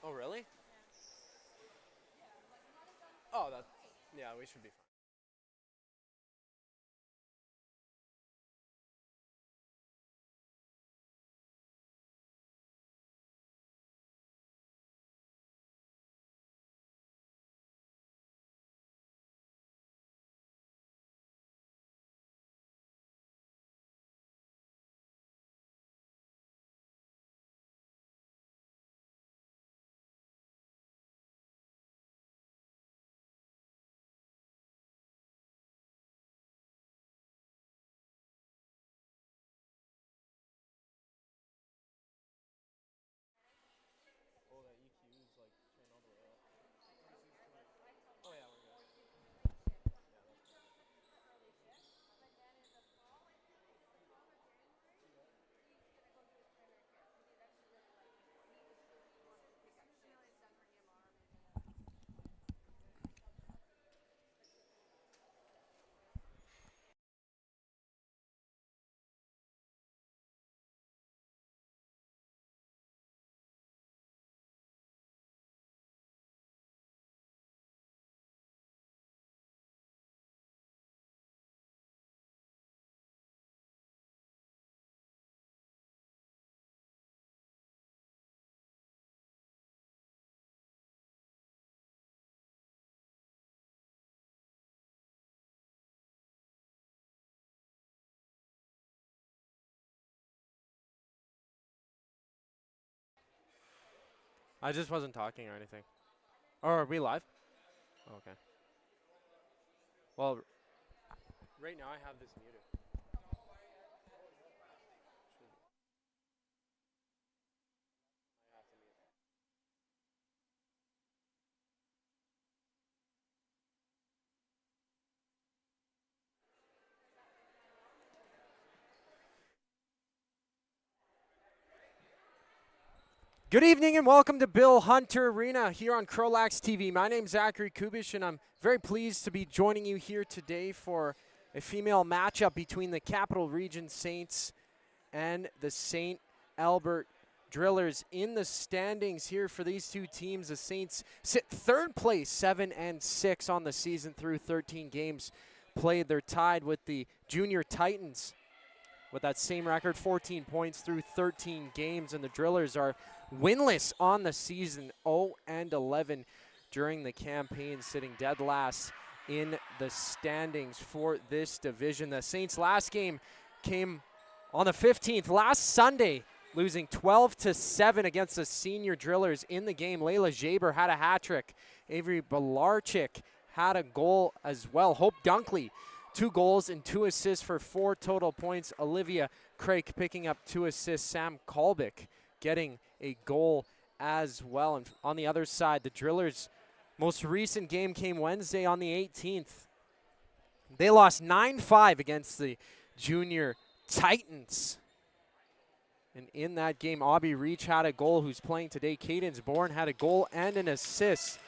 Oh, really? Oh, yeah, we should be fine. Oh, that EQ is like turned all the way up. Oh, yeah, we're good. I just wasn't talking or anything. Or are we live? Oh, okay. Well, right now I have this muted. I have to mute. Good evening and welcome to Bill Hunter Arena here on CROW LAX TV. My name's Zachary Kubish and I'm very pleased to be joining you here today for a female matchup between the Capital Region Saints and the St. Albert Drillers. In the standings here for these two teams, the Saints sit third place, 7-6 on the season through 13 games played. They're tied with the Junior Titans with that same record, 14 points through 13 games, and the Drillers are winless on the season, 0-11 during the campaign, sitting dead last in the standings for this division. The Saints' last game came on the 15th, last Sunday, losing 12-7 against the Senior Drillers. In the game, Layla Jaber had a hat trick. Avery Balarchik had a goal as well. Hope Dunkley, 2 goals and 2 assists for 4 total points. Olivia Craig picking up 2 assists. Sam Kolbick getting a goal as well. And on the other side, the Drillers' most recent game came Wednesday on the 18th. They lost 9-5 against the Junior Titans. And in that game, Aubrey Reach had a goal, who's playing today. Cadence Bourne had a goal and an assist.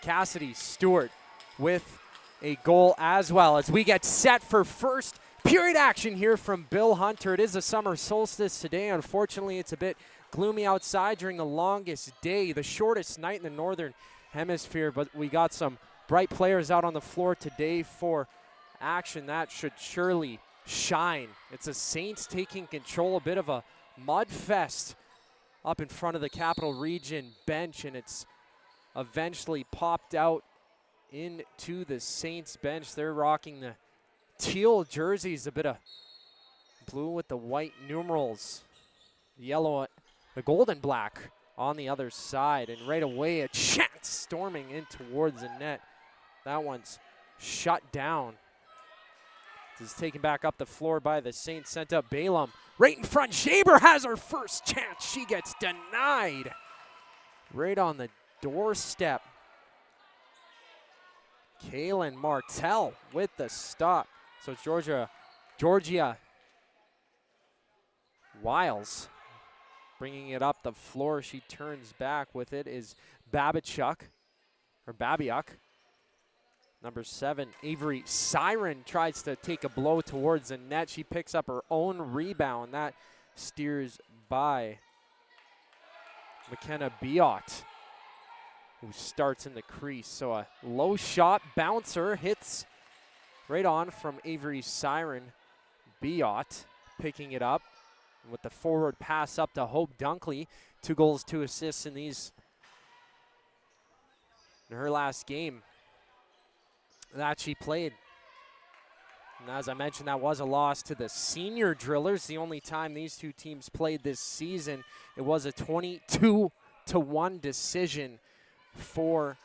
Cassidy Stewart with a goal as well, as we get set for first period action here from Bill Hunter. It is the summer solstice today. Unfortunately, it's a bit gloomy outside during the longest day, the shortest night in the northern hemisphere, but we got some bright players out on the floor today for action that should surely shine. It's the Saints taking control, a bit of a mud fest up in front of the Capital Region bench, and it's eventually popped out into the Saints bench. They're rocking the teal jerseys, a bit of blue with the white numerals, the yellow, the gold and black on the other side. And right away, a chance storming in towards the net. That one's shut down. This is taken back up the floor by the Saints, sent up Balaam. Right in front, Shaber has her first chance. She gets denied right on the doorstep. Kaylin Martell with the stop. So it's Georgia Wiles bringing it up the floor. She turns back with it is Babichuk. Number 7, Avery Siren tries to take a blow towards the net. She picks up her own rebound. That steers by McKenna Biot, who starts in the crease. So a low shot bouncer hits right on from Avery Siren. Biot picking it up with the forward pass up to Hope Dunkley. 2 goals, 2 assists in her last game that she played. And as I mentioned, that was a loss to the senior Drillers. The only time these two teams played this season, it was a 22-1 decision for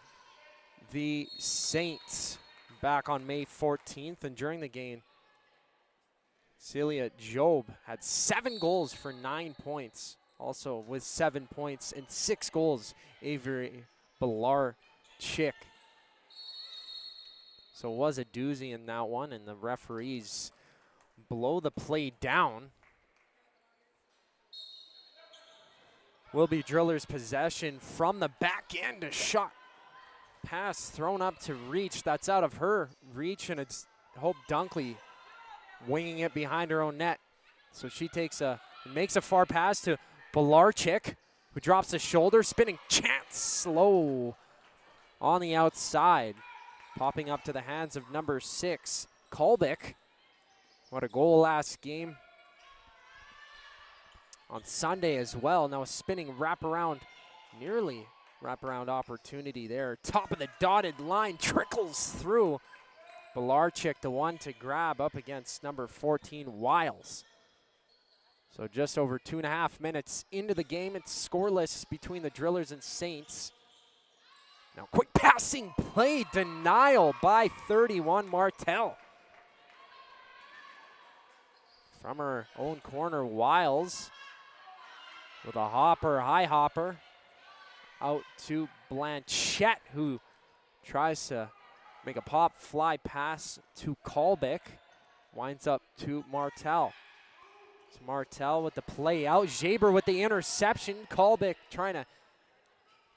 the Saints back on May 14th. And during the game, Celia Job had 7 goals for 9 points. Also with 7 points and 6 goals, Avery Belar-Chick. So it was a doozy in that one, and the referees blow the play down. Will be Drillers' possession from the back end. A shot pass thrown up to reach. That's out of her reach, and it's Hope Dunkley winging it behind her own net. So she makes a far pass to Belar-Chick, who drops the shoulder, spinning chance slow on the outside. Popping up to the hands of number 6, Kolbeck. What a goal last game. On Sunday as well. Now a spinning wraparound, nearly wraparound opportunity there. Top of the dotted line, trickles through. Belar-Chick, the one to grab up against number 14, Wiles. So just over 2.5 minutes into the game. It's scoreless between the Drillers and Saints. Now quick passing play, denial by 31 Martel. From her own corner, Wiles with a high hopper, out to Blanchette, who tries to make a pop fly pass to Kolbeck. Winds up to Martel. It's Martel with the play out. Jaber with the interception. Kolbeck trying to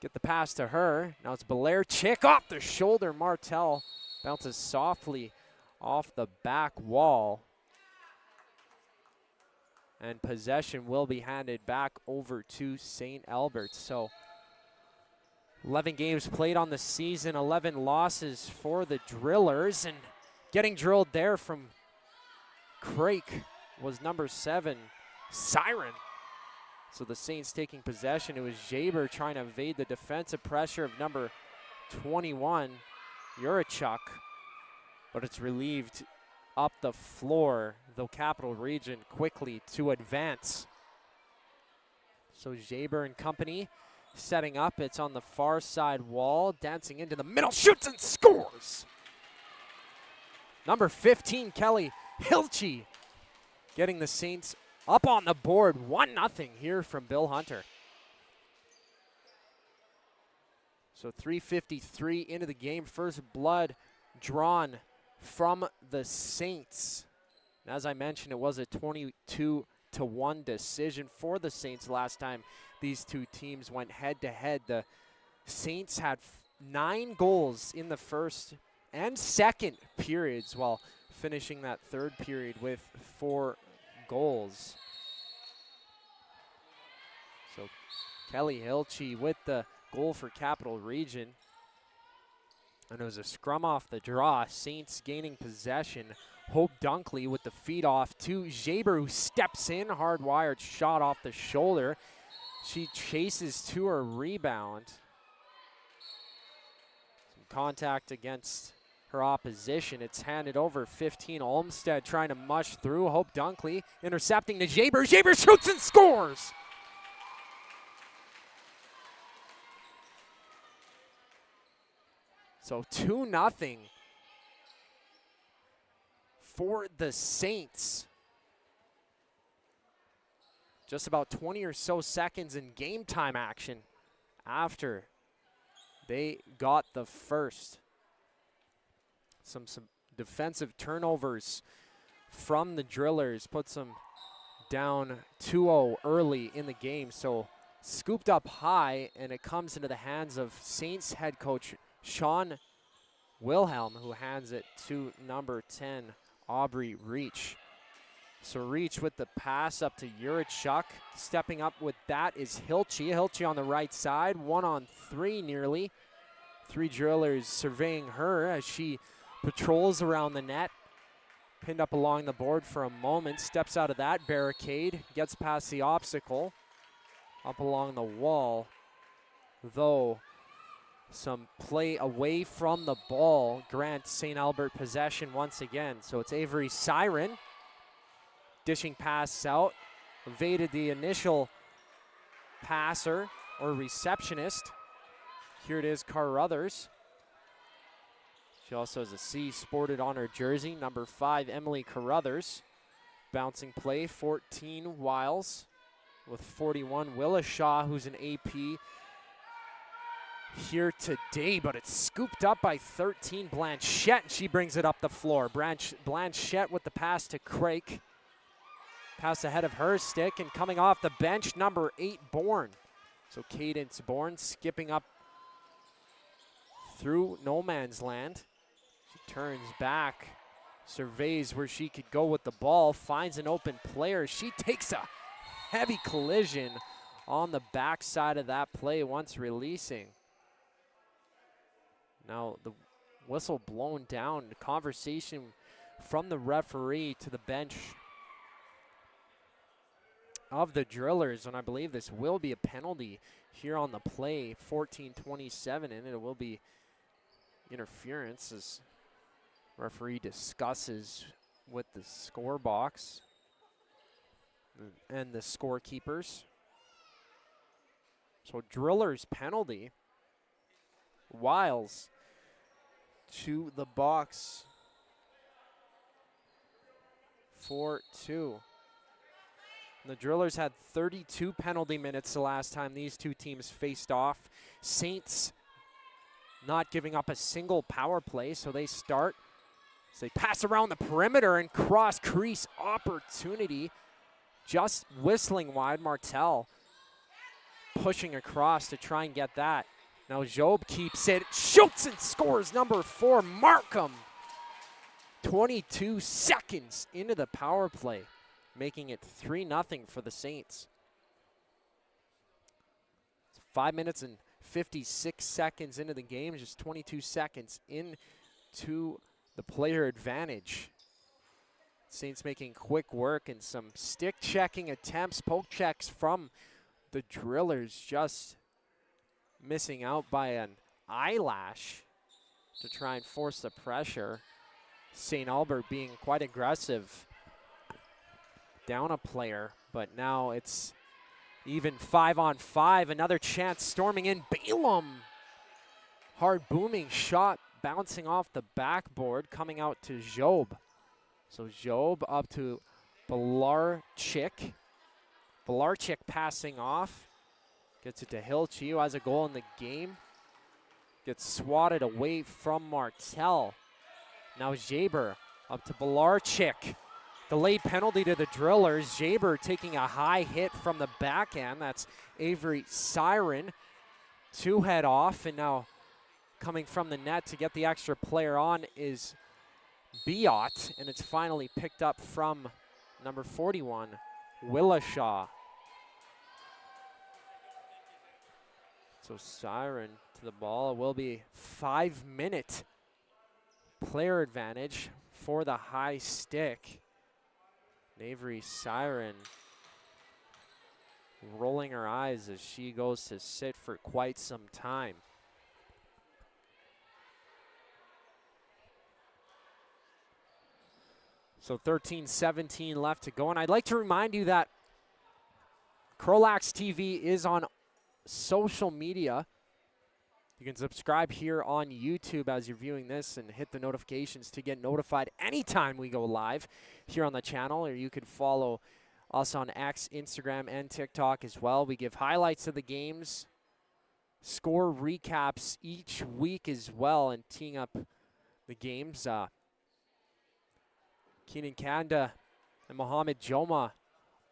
get the pass to her. Now it's Belar-Chick off the shoulder. Martel bounces softly off the back wall. And possession will be handed back over to St. Albert. So 11 games played on the season, 11 losses for the Drillers. And getting drilled there from Crake was number 7, Siren. So the Saints taking possession. It was Jaber trying to evade the defensive pressure of number 21, Yurichuk. But it's relieved up the floor, the Capital Region quickly to advance. So Jaber and company setting up. It's on the far side wall, dancing into the middle, shoots and scores. Number 15, Kelly Hilchey, getting the Saints up on the board, 1-0 here from Bill Hunter. So 3:53 into the game, first blood drawn from the Saints. And as I mentioned, it was a 22-1 decision for the Saints last time these two teams went head-to-head. The Saints had 9 goals in the first and second periods, while finishing that third period with 4 goals. So Kelly Hilchey with the goal for Capital Region. And it was a scrum off the draw. Saints gaining possession. Hope Dunkley with the feed off to Jaber, who steps in. Hardwired shot off the shoulder. She chases to her rebound. Some contact against her opposition. It's handed over. 15 Olmsted trying to mush through. Hope Dunkley intercepting to Jaber. Jaber shoots and scores. So 2-0 for the Saints. Just about 20 or so seconds in game time action after they got the first. Some defensive turnovers from the Drillers puts them down 2-0 early in the game. So scooped up high, and it comes into the hands of Saints head coach Sean Wilhelm, who hands it to number 10, Aubrey Reach. So reach with the pass up to Jurachuk. Stepping up with that is Hilche. Hilche on the right side, 1-on-3 nearly. 3 drillers surveying her as she patrols around the net. Pinned up along the board for a moment, steps out of that barricade, gets past the obstacle, up along the wall. Though some play away from the ball grants St. Albert possession once again. So it's Avery Siren. Dishing pass out, evaded the initial passer or receptionist. Here it is, Carruthers. She also has a C sported on her jersey, number 5, Emily Carruthers. Bouncing play, 14 Wiles with 41, Willishaw, who's an AP here today, but it's scooped up by 13, Blanchette. She brings it up the floor. Blanchette with the pass to Craik. Pass ahead of her stick, and coming off the bench, number 8, Bourne. So Cadence Bourne skipping up through no man's land. She turns back, surveys where she could go with the ball, finds an open player. She takes a heavy collision on the backside of that play once releasing. Now the whistle blown down, the conversation from the referee to the bench of the drillers, and I believe this will be a penalty here on the play, 14-27, and it will be interference as referee discusses with the score box and the scorekeepers. So drillers penalty, Wiles to the box, 4-2. The drillers had 32 penalty minutes the last time these two teams faced off. Saints not giving up a single power play, so they start. So they pass around the perimeter and cross crease opportunity. Just whistling wide. Martel pushing across to try and get that. Now Job keeps it, shoots and scores, number 4, Markham. 22 seconds into the power play, making it 3-0 for the Saints. It's 5 minutes and 56 seconds into the game, just 22 seconds into the player advantage. Saints making quick work and some stick checking attempts, poke checks from the drillers, just missing out by an eyelash to try and force the pressure. St. Albert being quite aggressive, down a player, but now it's even 5-on-5. Another chance storming in. Balaam, hard booming shot bouncing off the backboard, coming out to Job. So Job up to Belarchik. Belarchik passing off, gets it to Hilche, who has a goal in the game. Gets swatted away from Martel. Now Jaber up to Belarchik. Delayed penalty to the drillers. Jaber taking a high hit from the backhand. That's Avery Siren. 2 head off, and now coming from the net to get the extra player on is Biot, and it's finally picked up from number 41, Willishaw. So Siren to the ball. It will be 5-minute player advantage for the high stick. Avery Siren rolling her eyes as she goes to sit for quite some time. So 13-17 left to go, and I'd like to remind you that CROW LAX TV is on social media. You can subscribe here on YouTube as you're viewing this and hit the notifications to get notified anytime we go live here on the channel, or you can follow us on X, Instagram, and TikTok as well. We give highlights of the games, score recaps each week as well, and teeing up the games. Keenan Kanda and Mohamed Joma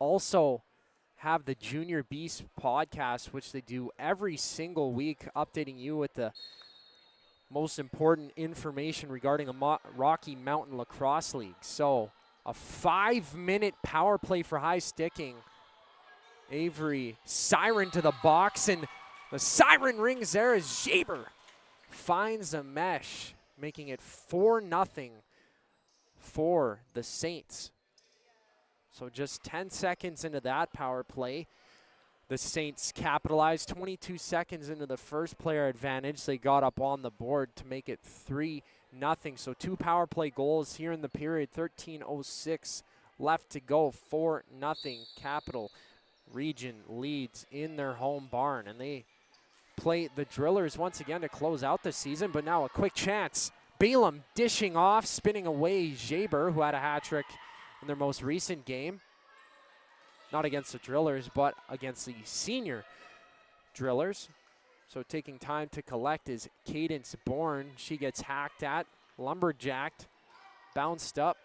also have the Junior Beast podcast, which they do every single week, updating you with the most important information regarding the Rocky Mountain Lacrosse League. So A 5-minute power play for high sticking. Avery siren to the box, and the siren rings there as Jaber finds a mesh, making it 4-0 for the Saints. So just 10 seconds into that power play, the Saints capitalized. 22 seconds into the first player advantage, they got up on the board to make it 3-0. So 2 power play goals here in the period. 13:06 left to go. 4-0 Capital Region leads in their home barn, and they play the Drillers once again to close out the season. But now a quick chance. Balaam dishing off, spinning away Jaber, who had a hat trick in their most recent game. Not against the Drillers, but against the senior Drillers. So taking time to collect is Cadence Bourne. She gets hacked at, lumberjacked, bounced up.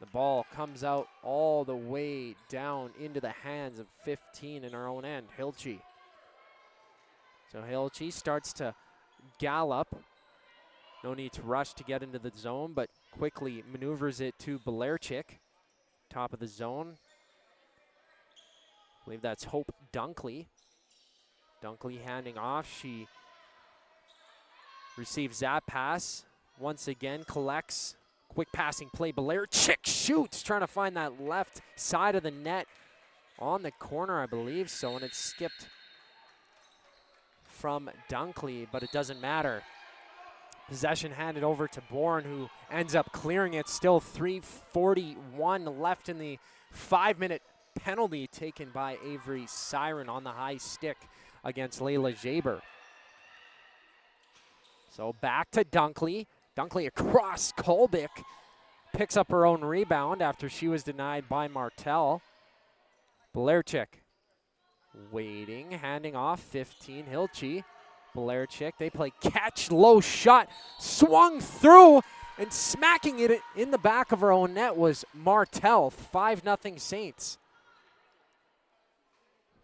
The ball comes out all the way down into the hands of 15 in our own end, Hilchey. So Hilchey starts to gallop. No need to rush to get into the zone, but quickly maneuvers it to Belarchik, top of the zone. I believe that's Hope Dunkley. Dunkley handing off. She receives that pass. Once again, collects. Quick passing play. Belarchik shoots, trying to find that left side of the net on the corner, I believe so, and it's skipped from Dunkley, but it doesn't matter. Possession handed over to Bourne, who ends up clearing it. Still 3:41 left in the 5-minute penalty taken by Avery Siren on the high stick against Layla Jaber. So back to Dunkley. Dunkley across Kolbick. Picks up her own rebound after she was denied by Martel. Belarchik waiting, handing off 15, Hilchey. Belarchik, they play catch, low shot, swung through, and smacking it in the back of her own net was Martel. 5-0 Saints.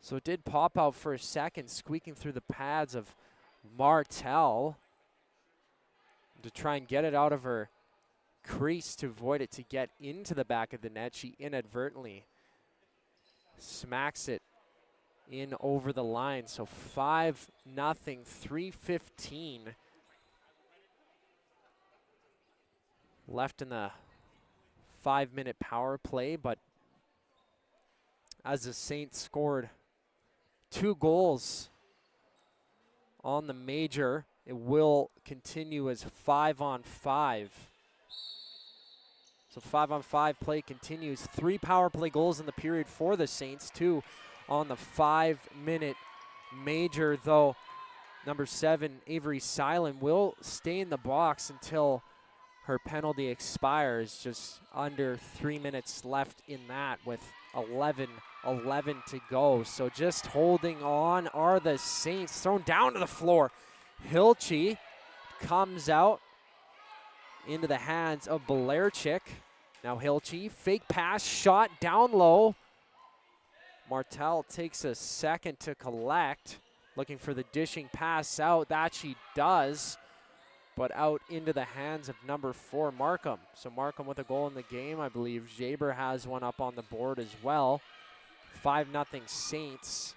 So it did pop out for a second, squeaking through the pads of Martel to try and get it out of her crease to avoid it to get into the back of the net. She inadvertently smacks it in over the line. So 5-0, 3:15 left in the 5-minute power play. But as the Saints scored 2 goals on the major, it will continue as 5-on-5. So 5-on-5 play continues. 3 power play goals in the period for the Saints, 2 on the 5-minute major, though number 7, Avery Silent, will stay in the box until her penalty expires. Just under 3 minutes left in that with 11 to go. So just holding on are the Saints. Thrown down to the floor. Hilchey comes out into the hands of Belarchik. Now Hilchey, fake pass, shot down low. Martel takes a second to collect, looking for the dishing pass out. That she does, but out into the hands of number 4, Markham. So Markham with a goal in the game. I believe Jaber has one up on the board as well. 5-0 Saints.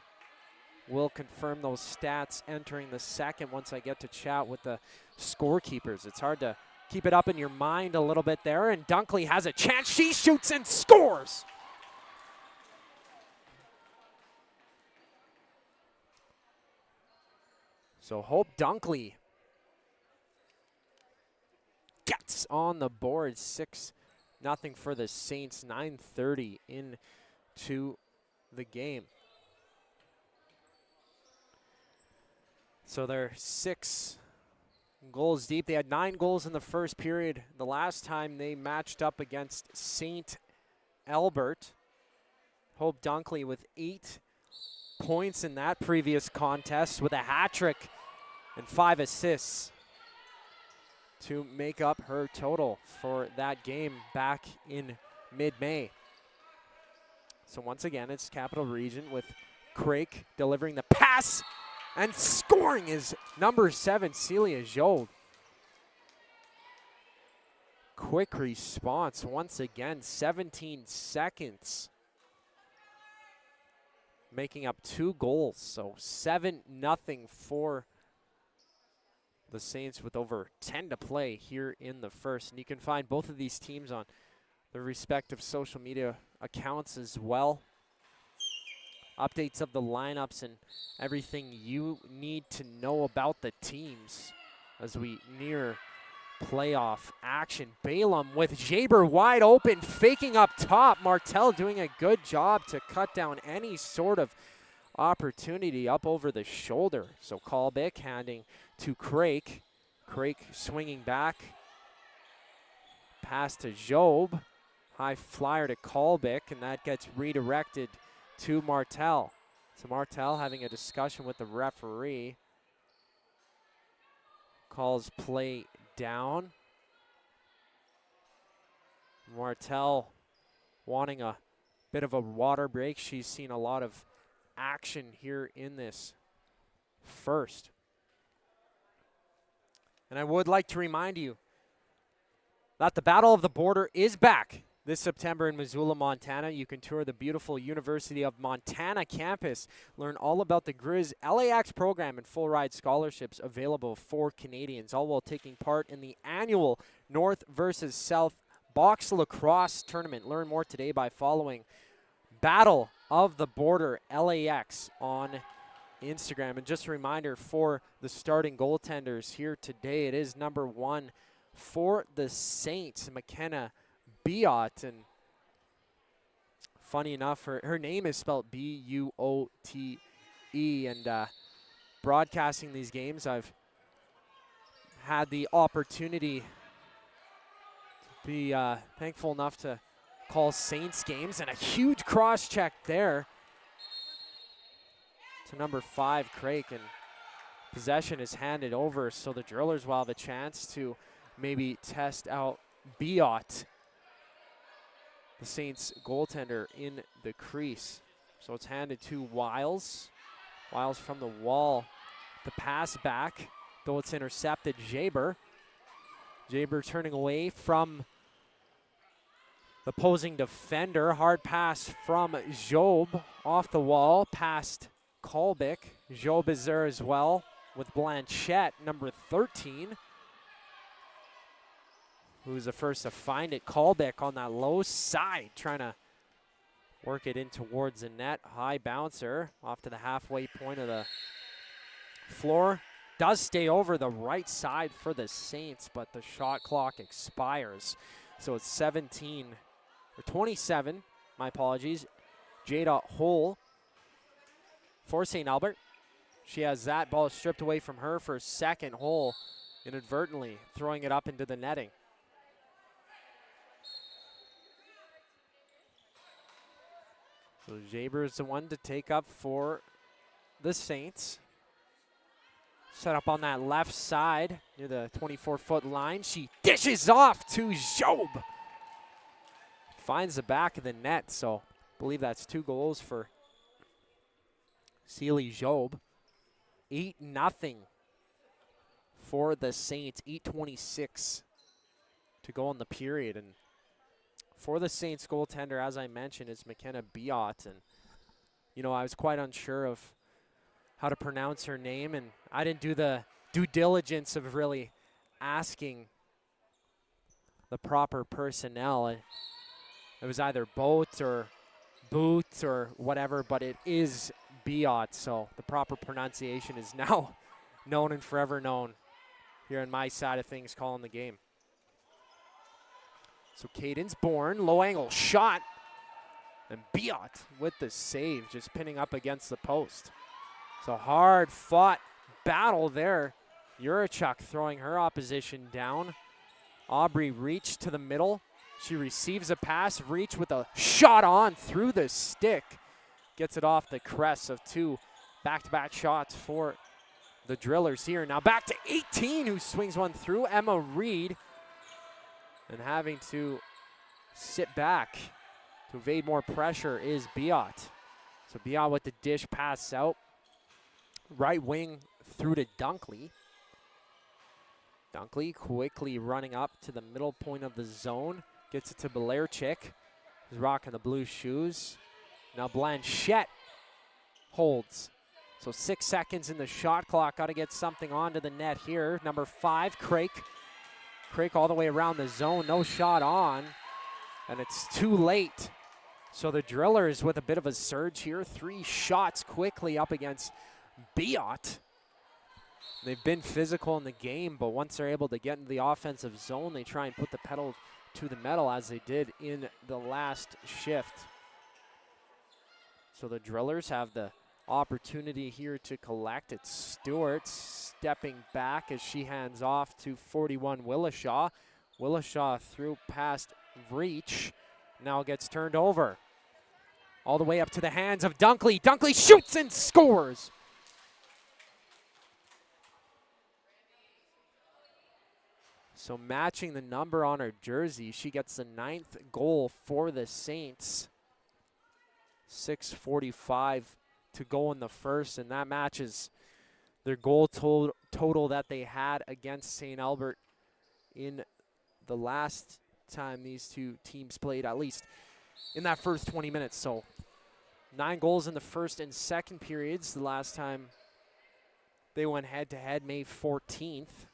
We'll confirm those stats entering the second once I get to chat with the scorekeepers. It's hard to keep it up in your mind a little bit there, and Dunkley has a chance. She shoots and scores. So Hope Dunkley gets on the board. 6-0 for the Saints. 9:30 into the game. So they're 6 goals deep. They had 9 goals in the first period the last time they matched up against St. Albert. Hope Dunkley with 8 points in that previous contest with a hat trick and 5 assists to make up her total for that game back in mid-May. So once again, it's Capital Region with Craik delivering the pass, and scoring is number 7, Celia Jold. quick response once again, 17 seconds. Making up 2 goals, so 7-0 for the Saints with over 10 to play here in the first. And you can find both of these teams on their respective social media accounts as well. Updates of the lineups and everything you need to know about the teams as we near playoff action. Balaam with Jaber wide open, faking up top. Martel doing a good job to cut down any sort of opportunity up over the shoulder. So Colbeck handing to Craik. Craik swinging back. Pass to Job. High flyer to Colbeck, and that gets redirected to Martel. So Martel having a discussion with the referee. Calls play down. Martel wanting a bit of a water break. She's seen a lot of action here in this first. And I would like to remind you that the Battle of the Border is back this September in Missoula, Montana. You can tour the beautiful University of Montana campus, learn all about the Grizz LAX program and full ride scholarships available for Canadians, all while taking part in the annual North versus South Box Lacrosse Tournament. Learn more today by following Battle of the Border LAX on Instagram. And just a reminder for the starting goaltenders here today, it is number 1 for the Saints, McKenna Biot, and funny enough, her name is spelled B-U-O-T-E, and broadcasting these games, I've had the opportunity to be thankful enough to call Saints games, and a huge cross-check there to number 5, Craik, and possession is handed over, so the Drillers will have a chance to maybe test out Biot, the Saints goaltender, in the crease. So it's handed to Wiles. Wiles from the wall. The pass back, though it's intercepted. Jaber turning away from the opposing defender. Hard pass from Job off the wall, past Colbeck. Job is there as well with Blanchette, number 13. Who's the first to find it? Colbeck on that low side, trying to work it in towards the net. High bouncer off to the halfway point of the floor. Does stay over the right side for the Saints, but the shot clock expires. So it's 27, my apologies. Jada Hole for St. Albert. She has that ball stripped away from her for a second. Hole inadvertently throwing it up into the netting. So Jaber is the one to take up for the Saints. Set up on that left side near the 24-foot line. She dishes off to Job. Finds the back of the net, so I believe that's 2 goals for Sealy Job. 8-0 for the Saints. 8:26 to go in the period. And for the Saints goaltender, as I mentioned, is McKenna Biot. And, you know, I was quite unsure of how to pronounce her name, and I didn't do the due diligence of really asking the proper personnel. It was either Boat or Boot or whatever, but it is Biot, so the proper pronunciation is now known and forever known here on my side of things calling the game. So Cadence Bourne, low angle shot, and Biot with the save, just pinning up against the post. So hard fought battle there. Yurichuk throwing her opposition down. Aubrey Reach to the middle. She receives a pass. Reach with a shot on through the stick. Gets it off the crest of 2 back-to-back shots for the Drillers here. Now back to 18, who swings one through. Emma Reed. And having to sit back to evade more pressure is Biot. So Biot with the dish pass out. Right wing through to Dunkley. Dunkley quickly running up to the middle point of the zone. Gets it to Belarchik, who's rocking the blue shoes. Now Blanchette holds. So 6 seconds in the shot clock. Got to get something onto the net here. Number 5, Craik. Craik all the way around the zone. No shot on. And it's too late. So the Drillers with a bit of a surge here. 3 shots quickly up against Biot. They've been physical in the game, but once they're able to get into the offensive zone, they try and put the pedal to the metal as they did in the last shift. So the Drillers have the opportunity here to collect. It's Stewart stepping back as she hands off to 41 Willishaw. Willishaw through past reach, now gets turned over. All the way up to the hands of Dunkley. Dunkley shoots and scores. So matching the number on her jersey, she gets the 9th goal for the Saints. 6:45 to go in the first, and that matches their goal total that they had against St. Albert in the last time these two teams played, at least in that first 20 minutes. So 9 goals in the first and second periods. The last time they went head-to-head, May 14th.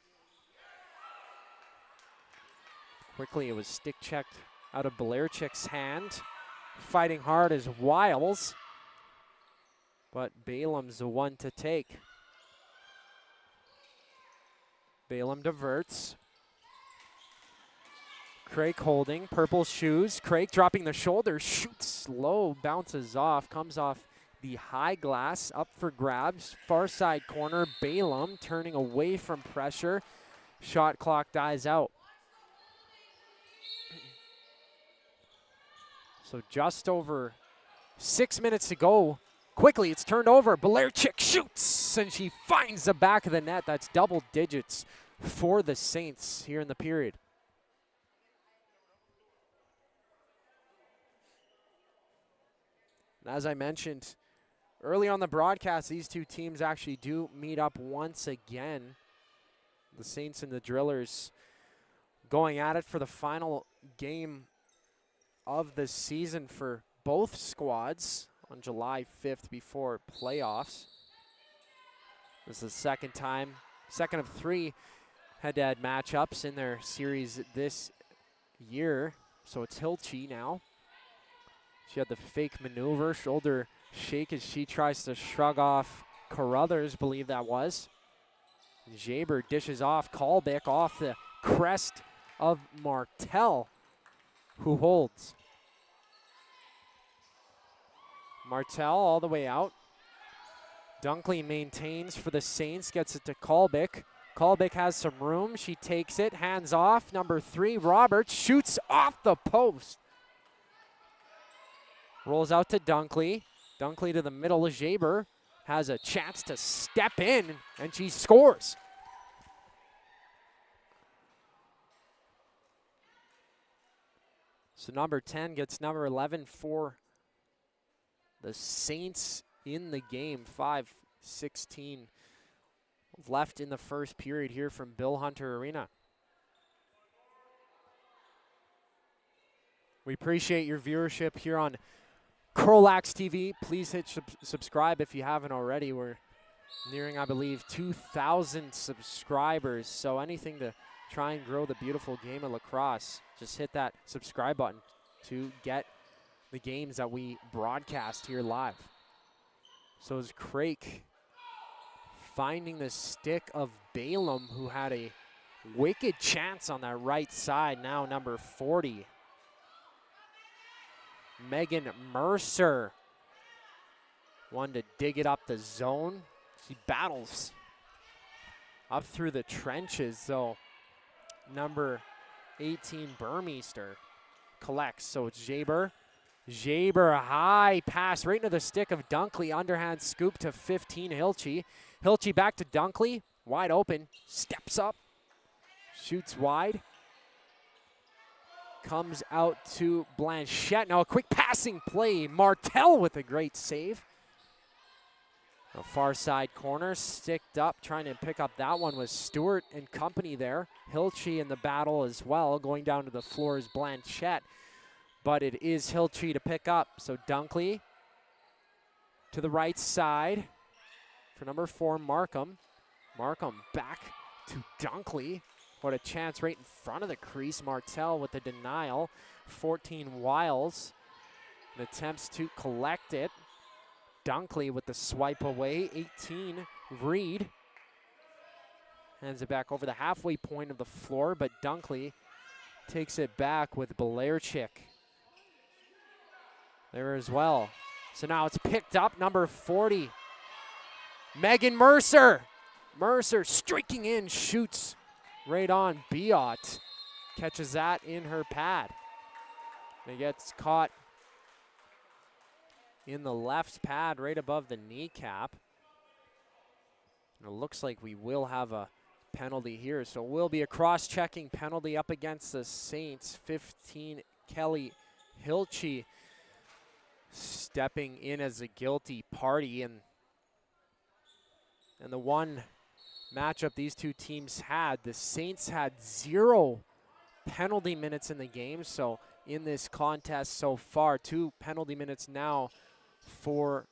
Quickly, it was stick-checked out of Belarchik's hand. Fighting hard as Wiles, but Balaam's the one to take. Balaam diverts. Craik holding, purple shoes. Craik dropping the shoulder, shoots low, bounces off, comes off the high glass, up for grabs. Far side corner, Balaam turning away from pressure. Shot clock dies out. So just over 6 minutes to go. Quickly, it's turned over. Belarchik shoots, and she finds the back of the net. That's double digits for the Saints here in the period. And as I mentioned early on the broadcast, these two teams actually do meet up once again. The Saints and the Drillers going at it for the final game of the season for both squads on July 5th before playoffs. This is the second of 3 head-to-head matchups in their series this year. So it's Hilchey now. She had the fake maneuver, shoulder shake as she tries to shrug off Carruthers, believe that was. Jaber dishes off Kalbick off the crest of Martel, who holds. Martel all the way out. Dunkley maintains for the Saints, gets it to Kalbick. Kalbick has some room, she takes it, hands off. Number 3, Roberts, shoots off the post. Rolls out to Dunkley. Dunkley to the middle of Jaber. Has a chance to step in, and she scores. So number 10 gets number 11 for the Saints in the game. 5:16 left in the first period here from Bill Hunter Arena. We appreciate your viewership here on CROW LAX TV. Please hit subscribe if you haven't already. We're nearing, I believe, 2,000 subscribers. So anything to try and grow the beautiful game of lacrosse, just hit that subscribe button to get the games that we broadcast here live. So is Craik finding the stick of Balaam, who had a wicked chance on that right side. Now number 40. Megan Mercer. One to dig it up the zone. She battles up through the trenches, though. Number 18, Burmeister, collects. So it's Jaber. Jaber, high pass right into the stick of Dunkley. Underhand scoop to 15, Hilchey. Hilchey back to Dunkley. Wide open. Steps up. Shoots wide. Comes out to Blanchette. Now a quick passing play. Martel with a great save. A far side corner, sticked up, trying to pick up that one was Stewart and company there. Hilchey in the battle as well. Going down to the floor is Blanchette, but it is Hilchey to pick up. So Dunkley to the right side for number 4, Markham. Markham back to Dunkley. What a chance right in front of the crease. Martel with the denial. 14 Wiles and attempts to collect it. Dunkley with the swipe away. 18 Reed. Hands it back over the halfway point of the floor, but Dunkley takes it back with Belarchik there as well. So now it's picked up, number 40. Megan Mercer. Mercer streaking in, shoots right on Biot. Catches that in her pad. It gets caught in the left pad right above the kneecap. And it looks like we will have a penalty here. So it will be a cross-checking penalty up against the Saints. 15, Kelly Hilchey stepping in as a guilty party. And the one matchup these two teams had, the Saints had 0 penalty minutes in the game. So in this contest so far, 2 penalty minutes now for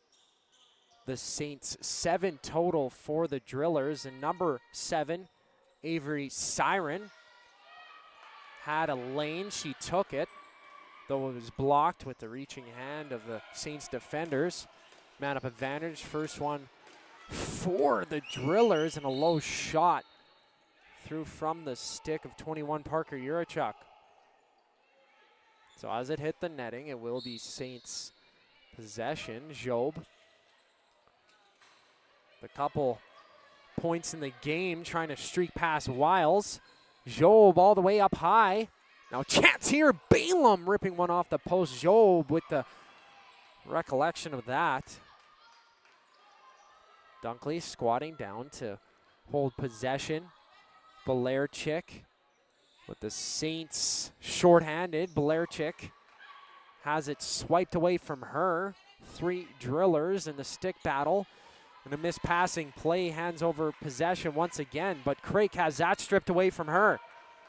the Saints, 7 total for the Drillers. And number 7, Avery Siren, had a lane. She took it, though it was blocked with the reaching hand of the Saints defenders. Man up advantage, first one for the Drillers, and a low shot through from the stick of 21 Parker Urachuk. So as it hit the netting, it will be Saints possession. Job, the couple points in the game, trying to streak past Wiles. Job all the way up high. Now chance here, Balaam ripping one off the post. Job with the recollection of that. Dunkley squatting down to hold possession. Belarchik with the Saints shorthanded. Belarchik has it swiped away from her. 3 Drillers in the stick battle. And a missed passing play, hands over possession once again, but Craik has that stripped away from her.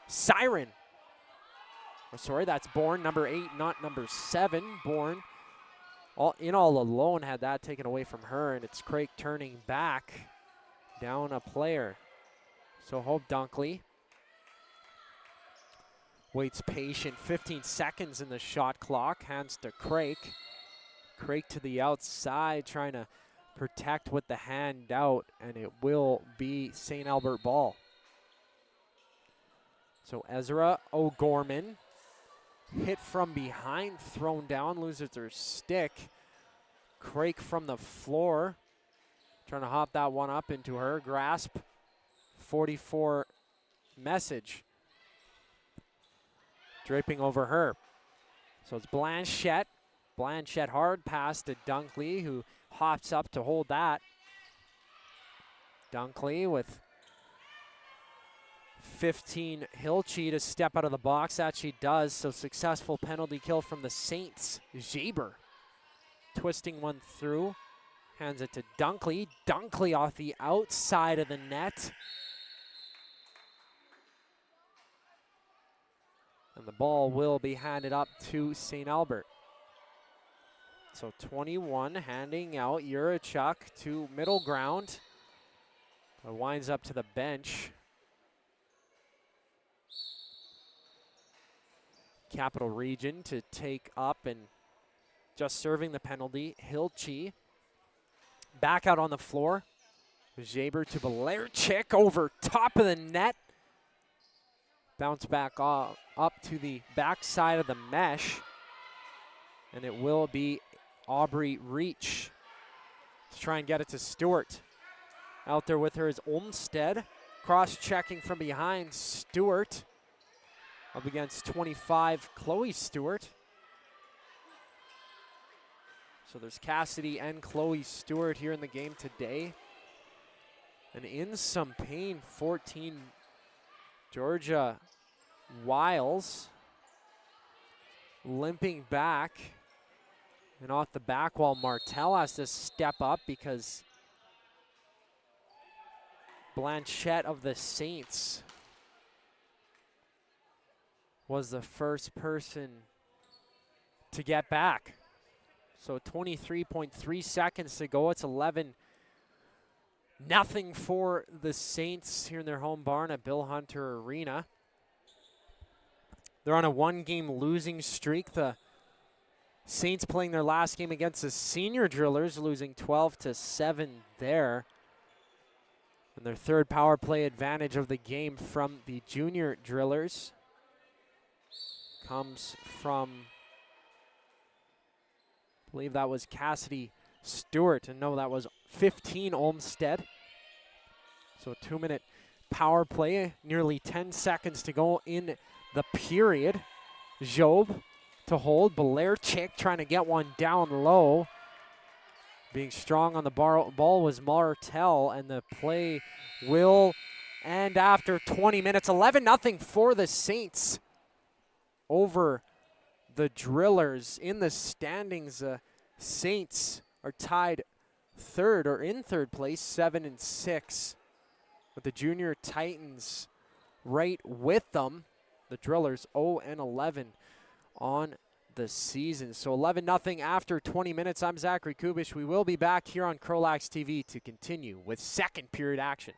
Siren. Oh, sorry, that's Bourne, number 8, not number 7. Bourne all alone had that taken away from her, and it's Craik turning back down a player. So Hope Dunkley waits patient, 15 seconds in the shot clock, hands to Craik. Craik to the outside, trying to protect with the hand out, and it will be St. Albert ball. So Ezra O'Gorman, hit from behind, thrown down, loses her stick. Craik from the floor, trying to hop that one up into her grasp. 44 Message draping over her. So it's Blanchette. Blanchette hard pass to Dunkley, who hops up to hold that. Dunkley with 15 Hilchey to step out of the box. That she does. So successful penalty kill from the Saints. Jaber twisting one through. Hands it to Dunkley. Dunkley off the outside of the net. And the ball will be handed up to St. Albert. So 21 handing out Urachuk to middle ground. It winds up to the bench. Capital Region to take up, and just serving the penalty, Hilchey back out on the floor. Jaber to Belarchik over top of the net. Bounce back up to the backside of the mesh. And it will be Aubrey Reach to try and get it to Stewart. Out there with her is Olmstead. Cross-checking from behind, Stewart. Up against 25, Chloe Stewart. So there's Cassidy and Chloe Stewart here in the game today. And in some pain, 14, Georgia Wiles limping back and off the back wall. Martel has to step up because Blanchette of the Saints was the first person to get back. So 23.3 seconds to go. It's 11-0 for the Saints here in their home barn at Bill Hunter Arena. They're on a one-game losing streak. The Saints playing their last game against the senior drillers, losing 12-7 there. And their third power play advantage of the game from the junior drillers comes from, I believe that was Cassidy Stewart. And no, that was 15 Olmsted. So a 2-minute power play, nearly 10 seconds to go in the period. Job to hold. Belarchik trying to get one down low. Being strong on the ball was Martel, and the play will end after 20 minutes. 11-0 for the Saints over the Drillers. In the standings, Saints are tied in third place, 7-6, with the Junior Titans right with them. The Drillers 0-11 on the season. So 11-0 after 20 minutes. I'm Zachary Kubish. We will be back here on CROW LAX TV to continue with second period action.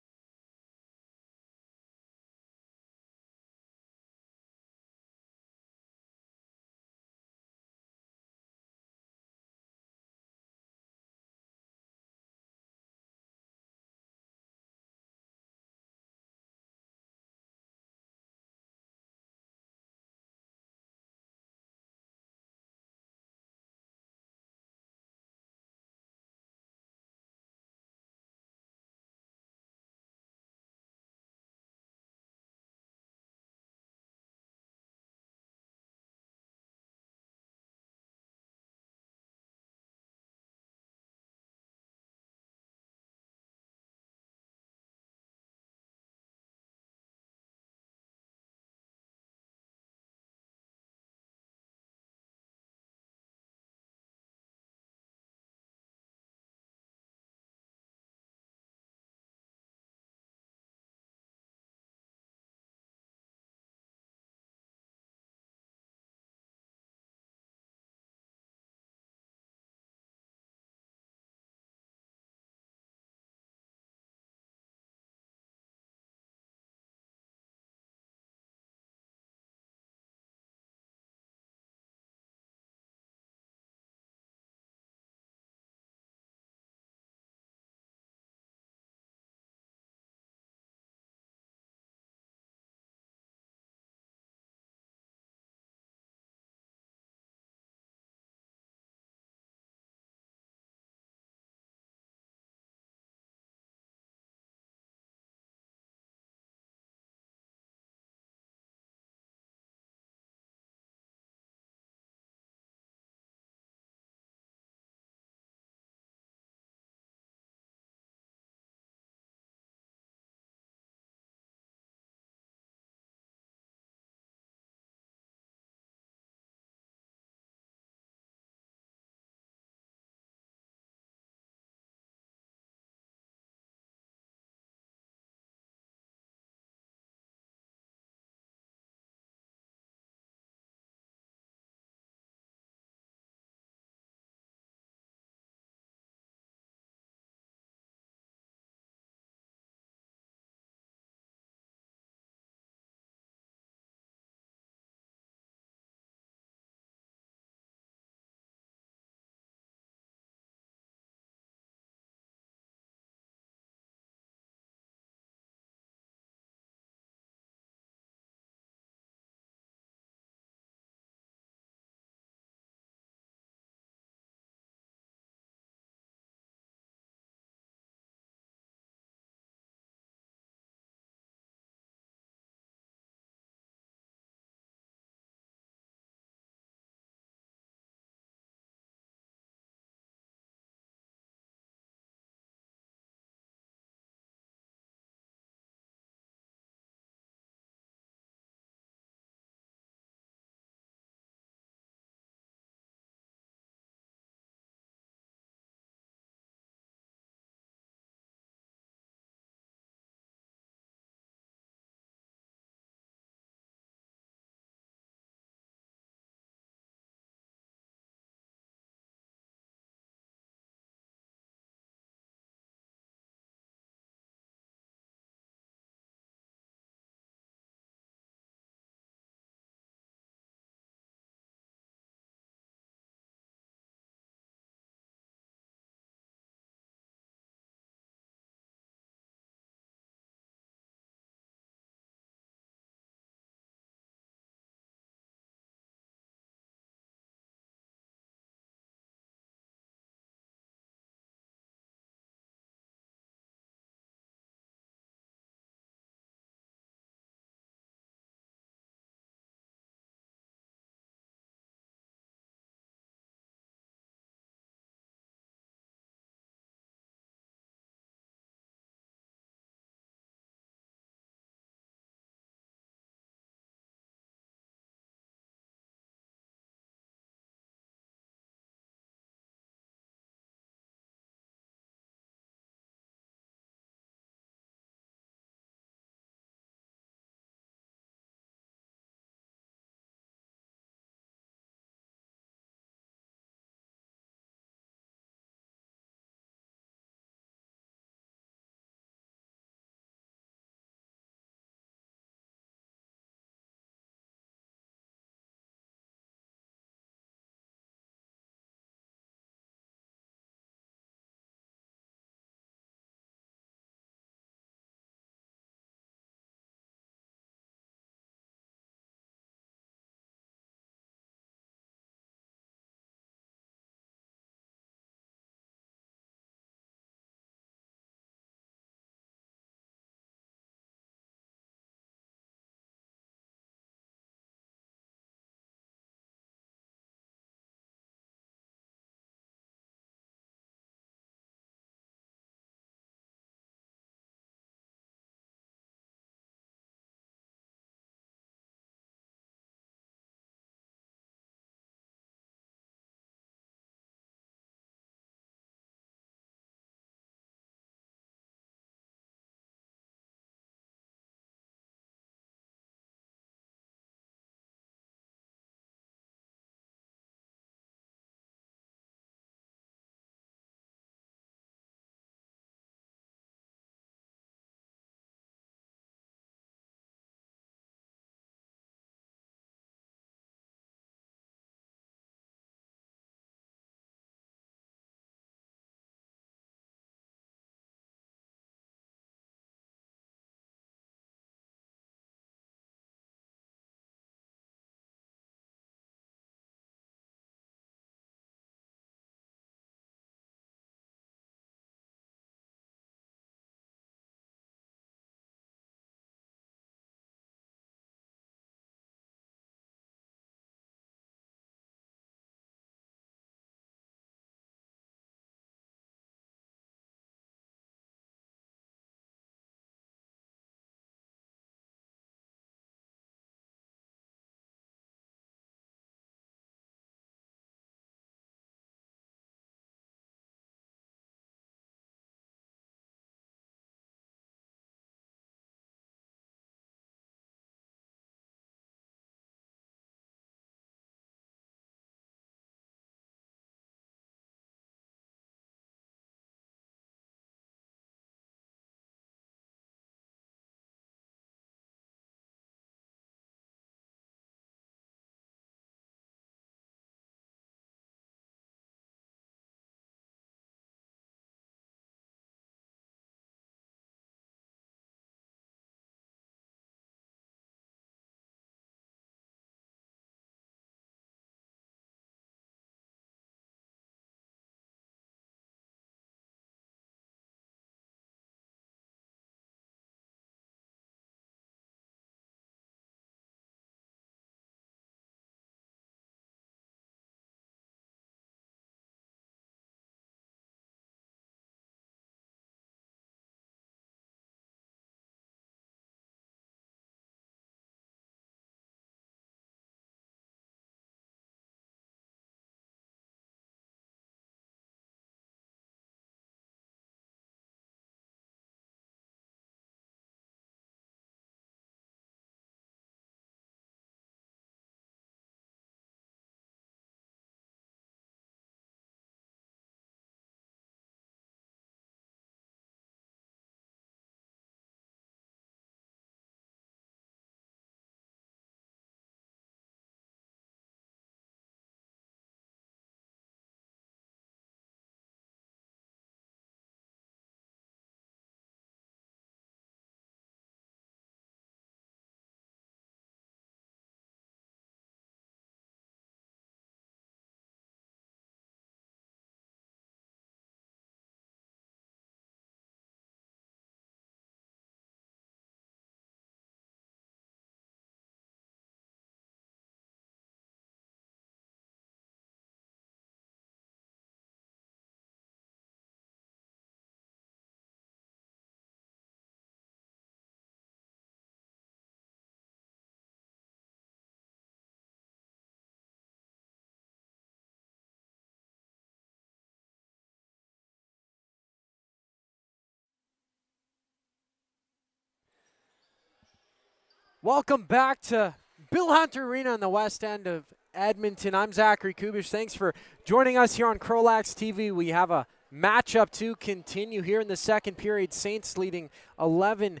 Welcome back to Bill Hunter Arena on the west end of Edmonton. I'm Zachary Kubish. Thanks for joining us here on CROW LAX TV. We have a matchup to continue here in the second period. Saints leading 11-0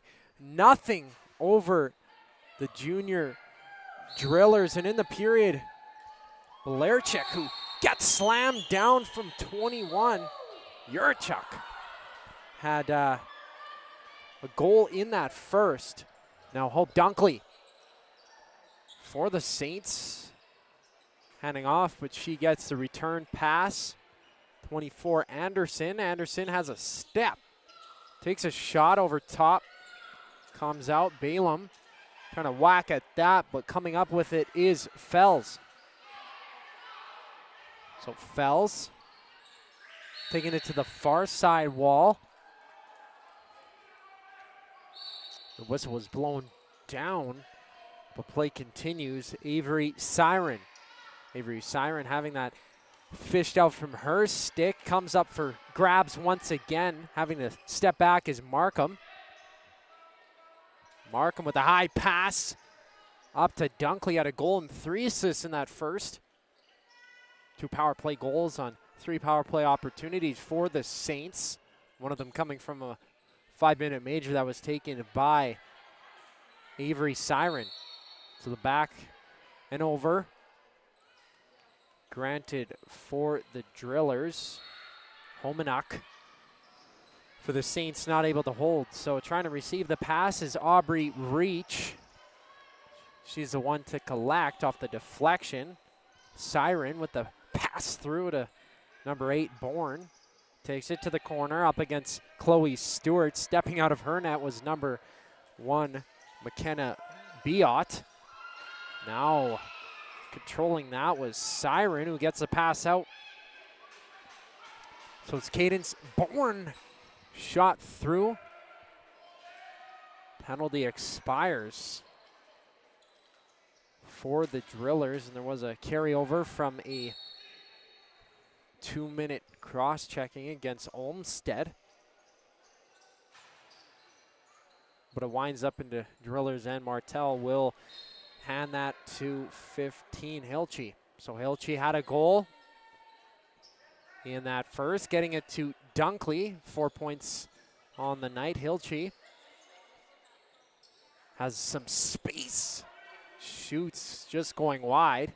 over the junior Drillers. And in the period, Blarchik, who gets slammed down from 21. Yurchuk had a goal in that first. Now Hope Dunkley for the Saints, handing off, but she gets the return pass. 24, Anderson. Anderson has a step, takes a shot over top, comes out. Balaam trying to whack at that, but coming up with it is Fells. So Fells taking it to the far side wall. The whistle was blown down, but play continues. Avery Siren. Avery Siren having that fished out from her stick. Comes up for grabs once again. Having to step back is Markham. Markham with a high pass up to Dunkley. Had a goal and 3 assists in that first. 2 power play goals on 3 power play opportunities for the Saints. One of them coming from a 5-minute major that was taken by Avery Siren. To the back and over. Granted for the Drillers. Homenuk for the Saints, not able to hold. So trying to receive the pass is Aubrey Reach. She's the one to collect off the deflection. Siren with the pass through to number 8, Bourne. Takes it to the corner up against Chloe Stewart. Stepping out of her net was number 1, McKenna Biot. Now controlling that was Siren, who gets the pass out. So it's Cadence Bourne. Shot through. Penalty expires for the Drillers, and there was a carryover from a 2-minute cross-checking against Olmsted. But it winds up into Drillers, and Martel will hand that to 15, Hilchey. So Hilchey had a goal in that first, getting it to Dunkley. 4 points on the night. Hilchey has some space. Shoots, just going wide.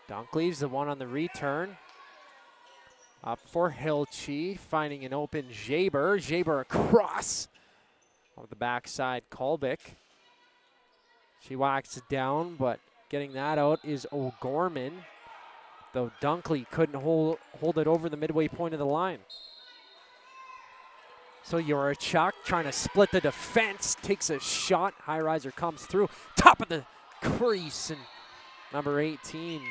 Dunkley's the one on the return. Up for Hilchey, finding an open Jaber. Jaber across of the backside, Kolbick. She whacks it down, but getting that out is O'Gorman, though Dunkley couldn't hold it over the midway point of the line. So Yurchuk trying to split the defense, takes a shot. High riser comes through, top of the crease, and number 18,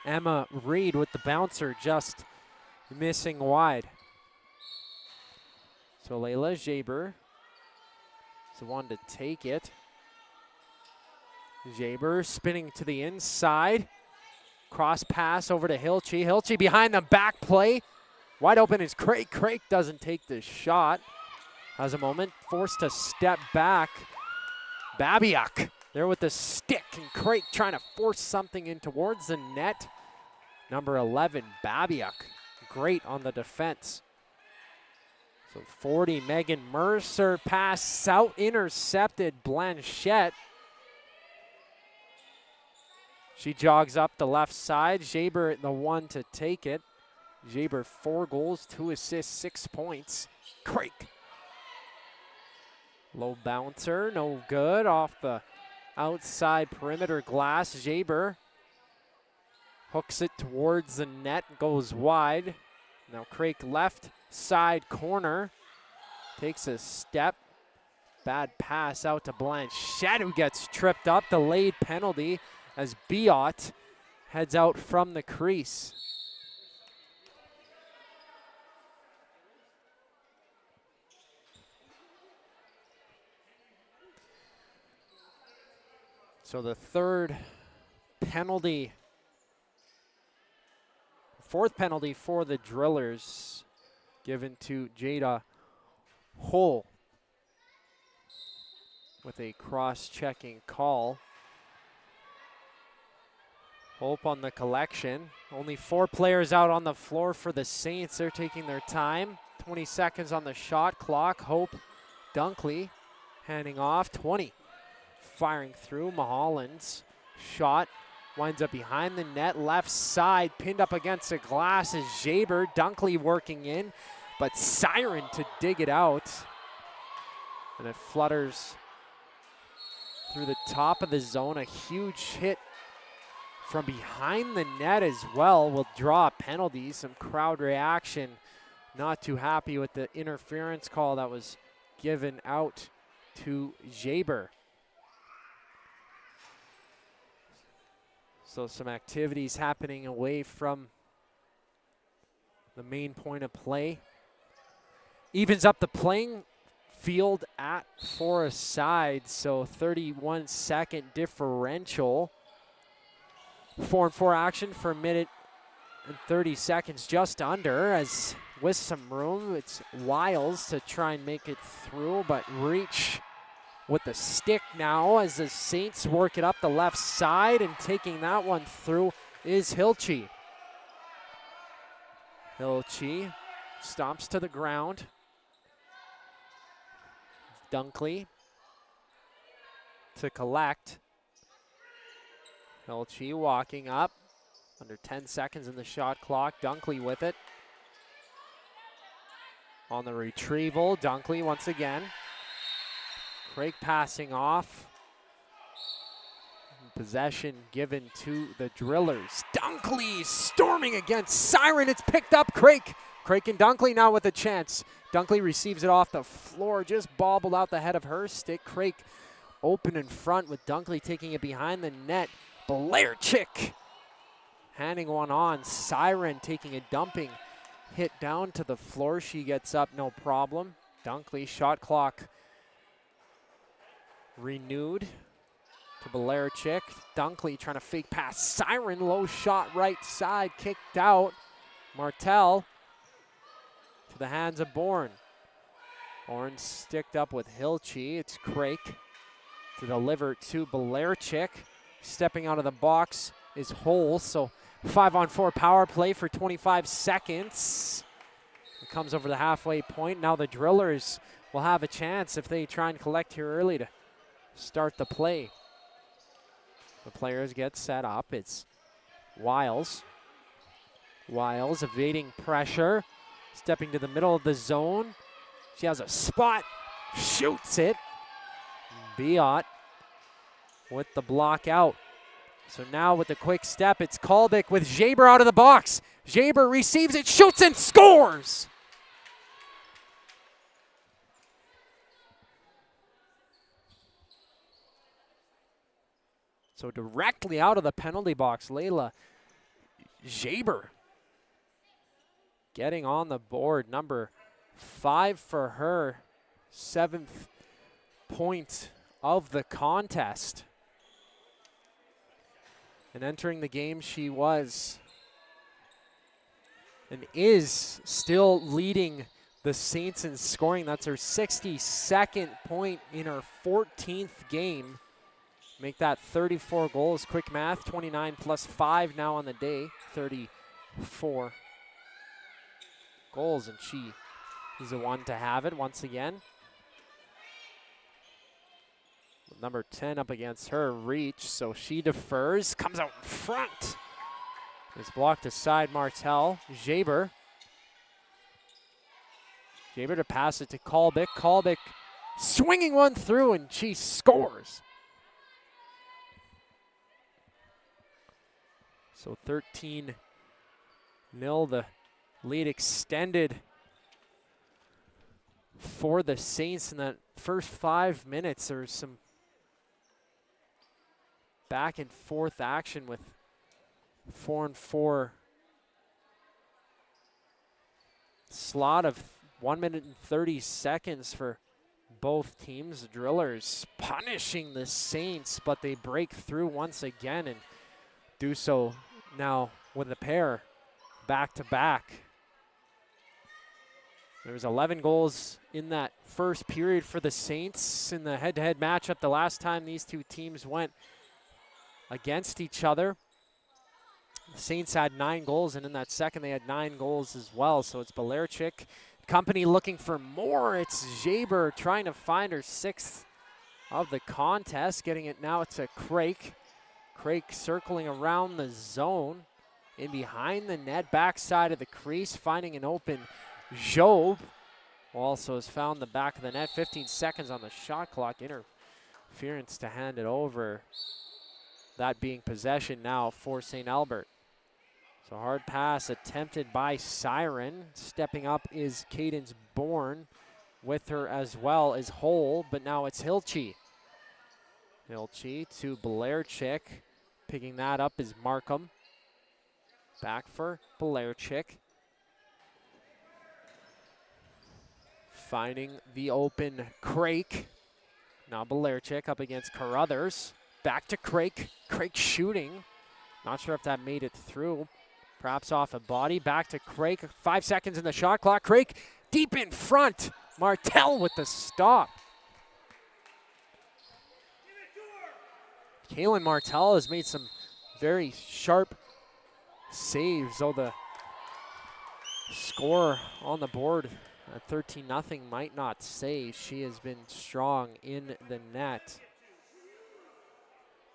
Emma Reed with the bouncer, just missing wide. So Layla Jaber is the one to take it. Jaber spinning to the inside. Cross pass over to Hilchey. Hilchey behind the back play. Wide open is Craig. Craig doesn't take the shot. Has a moment, forced to step back. Babiak there with the stick, and Craig trying to force something in towards the net. Number 11, Babiak, great on the defense. So 40, Megan Mercer, pass out, intercepted, Blanchette. She jogs up the left side. Jaber the one to take it. Jaber 4 goals, 2 assists, 6 points. Craig. Low bouncer, no good. Off the outside perimeter glass. Jaber hooks it towards the net, goes wide. Now Craig left side corner. Takes a step. Bad pass out to Blanchette, who gets tripped up. Delayed penalty as Biot heads out from the crease. So the fourth penalty for the Drillers, given to Jada Hull. with a cross-checking call. Hope on the collection. Only 4 players out on the floor for the Saints. They're taking their time. 20 seconds on the shot clock. Hope Dunkley handing off. 20. Firing through. Mulholland's shot winds up behind the net. Left side, pinned up against the glass is Jaber. Dunkley working in, but Siren to dig it out. And it flutters through the top of the zone. A huge hit from behind the net as well will draw a penalty. Some crowd reaction. Not too happy with the interference call that was given out to Jaber. So some activities happening away from the main point of play. Evens up the playing field at Forest side, so 31-second differential. 4-on-4 action for a minute and 30 seconds, just under, as with some room, it's Wiles to try and make it through, but reach with the stick now as the Saints work it up the left side, and taking that one through is Hilchey. Hilchey stomps to the ground. Dunkley to collect. Hilchey walking up. Under 10 seconds in the shot clock. Dunkley with it. On the retrieval, Dunkley once again. Craig passing off. Possession given to the Drillers. Dunkley storming against Siren. It's picked up. Craig and Dunkley now with a chance. Dunkley receives it off the floor. Just bobbled out the head of her stick. Craig open in front with Dunkley taking it behind the net. Blairchick handing one on. Siren taking a dumping hit down to the floor. She gets up, no problem. Dunkley, shot clock renewed to Blairchick. Dunkley trying to fake pass. Siren, low shot right side, kicked out. Martel to the hands of Bourne. Bourne sticked up with Hilchey. It's Crake to deliver to Blairchick. Stepping out of the box is Hole, so 5-on-4 power play for 25 seconds. It comes over the halfway point. Now the Drillers will have a chance if they try and collect here early to start the play. The players get set up. It's Wiles. Wiles evading pressure. Stepping to the middle of the zone. She has a spot. Shoots it. Biot with the block out. So now with the quick step, it's Kolbick with Jaber out of the box. Jaber receives it, shoots and scores! So directly out of the penalty box, Layla Jaber getting on the board. Number 5 for her, 7th point of the contest. And entering the game, she was and is still leading the Saints in scoring. That's her 62nd point in her 14th game. Make that 34 goals. Quick math, 29 plus 5 now on the day, 34 goals. And she is the one to have it once again. Number 10 up against her reach, so she defers, comes out in front. It's blocked aside, Martel. Jaber to pass it to Kolbick. Kolbick swinging one through, and she scores. So 13-0, the lead extended for the Saints in that first 5 minutes. There's some back and forth action with 4-on-4 slot of 1 minute and 30 seconds for both teams. The Drillers punishing the Saints, but they break through once again and do so now with a pair back to back. There was 11 goals in that first period for the Saints in the head-to-head matchup the last time these two teams went against each other. The Saints had 9 goals, and in that second they had 9 goals as well. So it's Belerchik. Company looking for more. It's Jaber trying to find her 6th of the contest. Getting it now to Crake. Crake circling around the zone. In behind the net, backside of the crease, finding an open Job. Also has found the back of the net. 15 seconds on the shot clock. Interference to hand it over. That being possession now for St. Albert. So hard pass attempted by Siren. Stepping up is Cadence Bourne. With her as well is Hole, but now it's Hilchey. Hilchey to Belerchik. Picking that up is Markham. Back for Belerchik. Finding the open Crake. Now Belerchik up against Carruthers. Back to Crake. Crake shooting. Not sure if that made it through. Perhaps off a body. Back to Crake. 5 seconds in the shot clock. Crake deep in front. Martel with the stop. Kaylin Martel has made some very sharp saves, though the score on the board at 13-0 might not say. She has been strong in the net.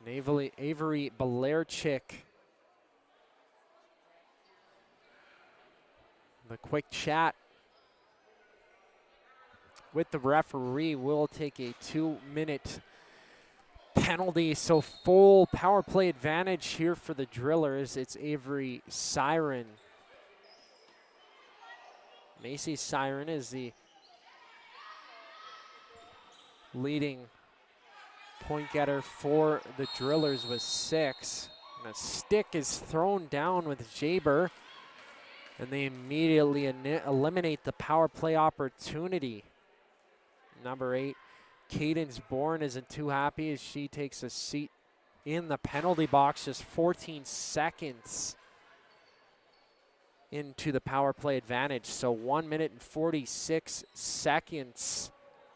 Avery Belerchik. The quick chat with the referee. Will take a 2-minute penalty, so full power play advantage here for the Drillers. It's Avery Siren. Macy Siren is the leading point getter for the Drillers with 6. And a stick is thrown down with Jaber, and they immediately eliminate the power play opportunity. Number 8, Cadence Bourne isn't too happy as she takes a seat in the penalty box. Just 14 seconds into the power play advantage. So 1 minute and 46 seconds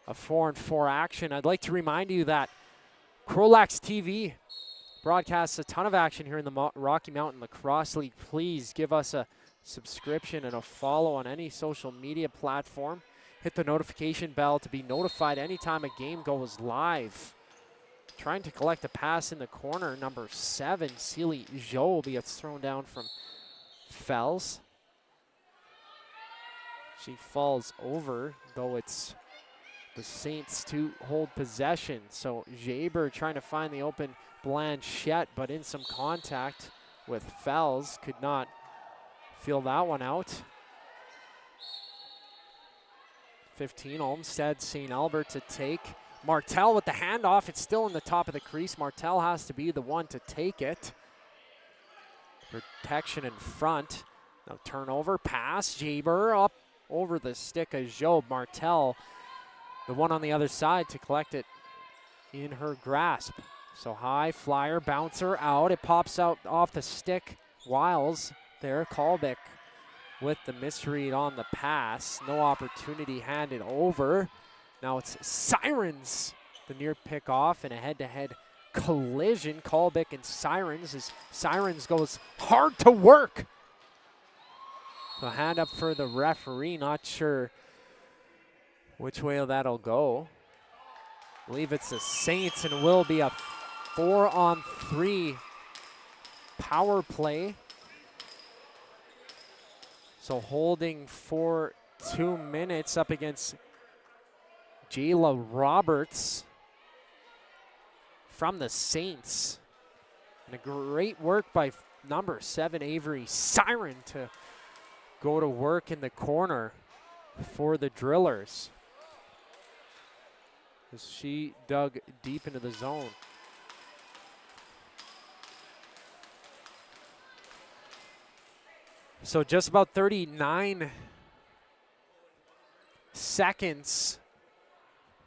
of 4-on-4 action. I'd like to remind you that CROW LAX TV broadcasts a ton of action here in the Rocky Mountain Lacrosse League. Please give us a subscription and a follow on any social media platform. Hit the notification bell to be notified anytime a game goes live. Trying to collect a pass in the corner. Number 7, Sealy Job gets thrown down from Fells. She falls over, though it's the Saints to hold possession. So Jaber trying to find the open Blanchette, but in some contact with Fells. Could not feel that one out. 15, Olmsted, St. Albert to take. Martel with the handoff. It's still in the top of the crease. Martel has to be the one to take it. Protection in front. Now turnover, pass. Jaber up over the stick of Job. Martel, the one on the other side to collect it in her grasp. So high flyer, bouncer out. It pops out off the stick. Wiles there. Kalbeck with the misread on the pass. No opportunity handed over. Now it's Sirens, the near pick off, and a head-to-head collision. Kalbeck and Sirens as Sirens goes hard to work. So hand up for the referee. Not sure which way that'll go. I believe it's the Saints, and it will be a 4-on-3 power play. So holding for 2 minutes up against Jayla Roberts from the Saints. And a great work by number 7, Avery Siren, to go to work in the corner for the Drillers, as she dug deep into the zone. So just about 39 seconds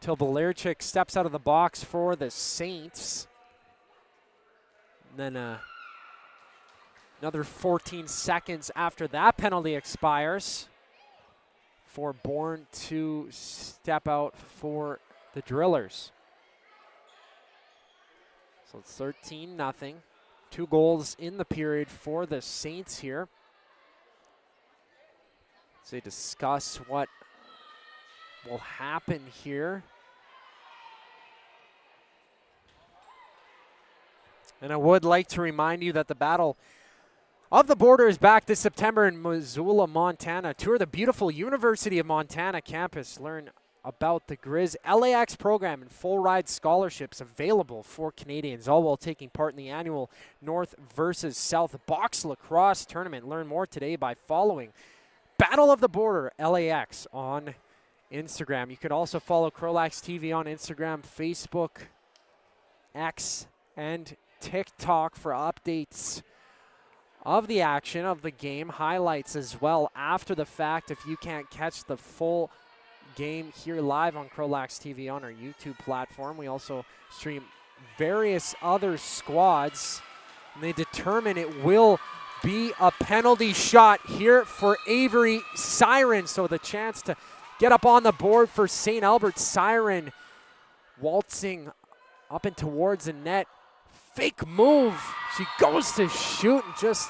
till Belerchik steps out of the box for the Saints. And then another 14 seconds after that penalty expires for Bourne to step out for the Drillers. So it's 13-0. 2 goals in the period for the Saints here. As they discuss what will happen here. And I would like to remind you that the Battle of the Border is back this September in Missoula, Montana. Tour the beautiful University of Montana campus. Learn about the Grizz LAX program and full ride scholarships available for Canadians, all while taking part in the annual North versus South Box Lacrosse Tournament. Learn more today by following Battle of the Border LAX on Instagram. You can also follow CROW LAX TV on Instagram, Facebook, X, and TikTok for updates of the action of the game, highlights as well after the fact if you can't catch the full game here live on CROW LAX TV on our YouTube platform. We also stream various other squads, and they determine it will be a penalty shot here for Avery Siren. So the chance to get up on the board for St. Albert. Siren waltzing up and towards the net. Fake move. She goes to shoot and just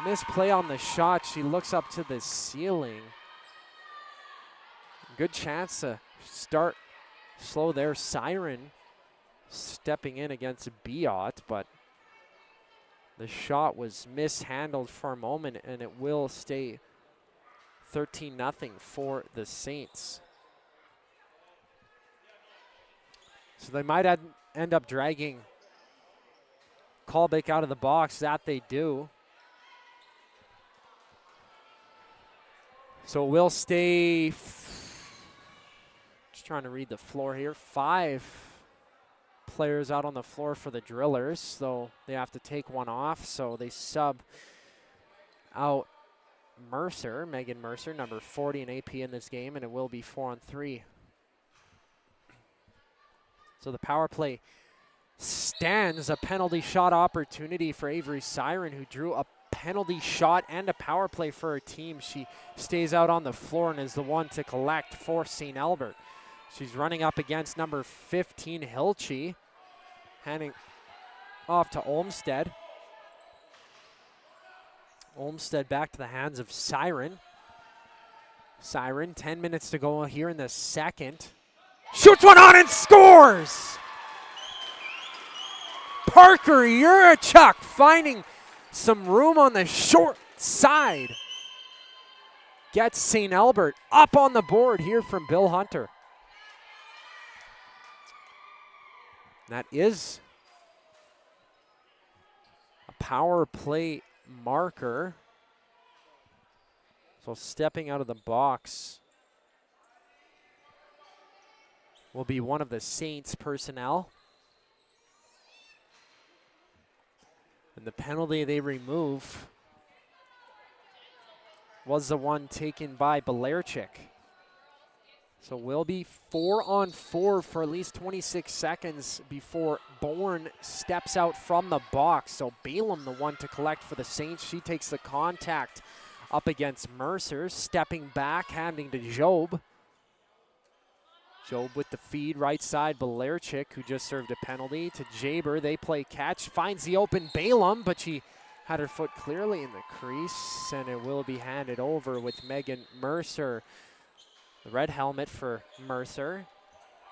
misplay on the shot. She looks up to the ceiling. Good chance to start slow there. Siren stepping in against Biot, but the shot was mishandled for a moment, and it will stay 13-0 for the Saints. So they might end up dragging Colbeck out of the box. That they do. So it will stay, just trying to read the floor here, 5 players out on the floor for the Drillers, so they have to take one off. So they sub out Mercer, Megan Mercer, number 40 in AP in this game, and it will be 4-on-3. So the power play stands. A penalty shot opportunity for Avery Siren, who drew a penalty shot and a power play for her team. She stays out on the floor and is the one to collect for St. Albert. She's running up against number 15, Hilchey, handing off to Olmstead. Olmstead back to the hands of Siren. Siren, 10 minutes to go here in the second. Shoots one on and scores! Parker Yurichuk finding some room on the short side. Gets St. Albert up on the board here from Bill Hunter. That is a power play marker. So stepping out of the box will be one of the Saints personnel. And the penalty they remove was the one taken by Belarchik. So we'll be 4-on-4 for at least 26 seconds before Bourne steps out from the box. So Balaam, the one to collect for the Saints. She takes the contact up against Mercer, stepping back, handing to Job. Job with the feed, right side, Belarchik, who just served a penalty, to Jaber. They play catch, finds the open Balaam, but she had her foot clearly in the crease, and it will be handed over with Megan Mercer. The red helmet for Mercer,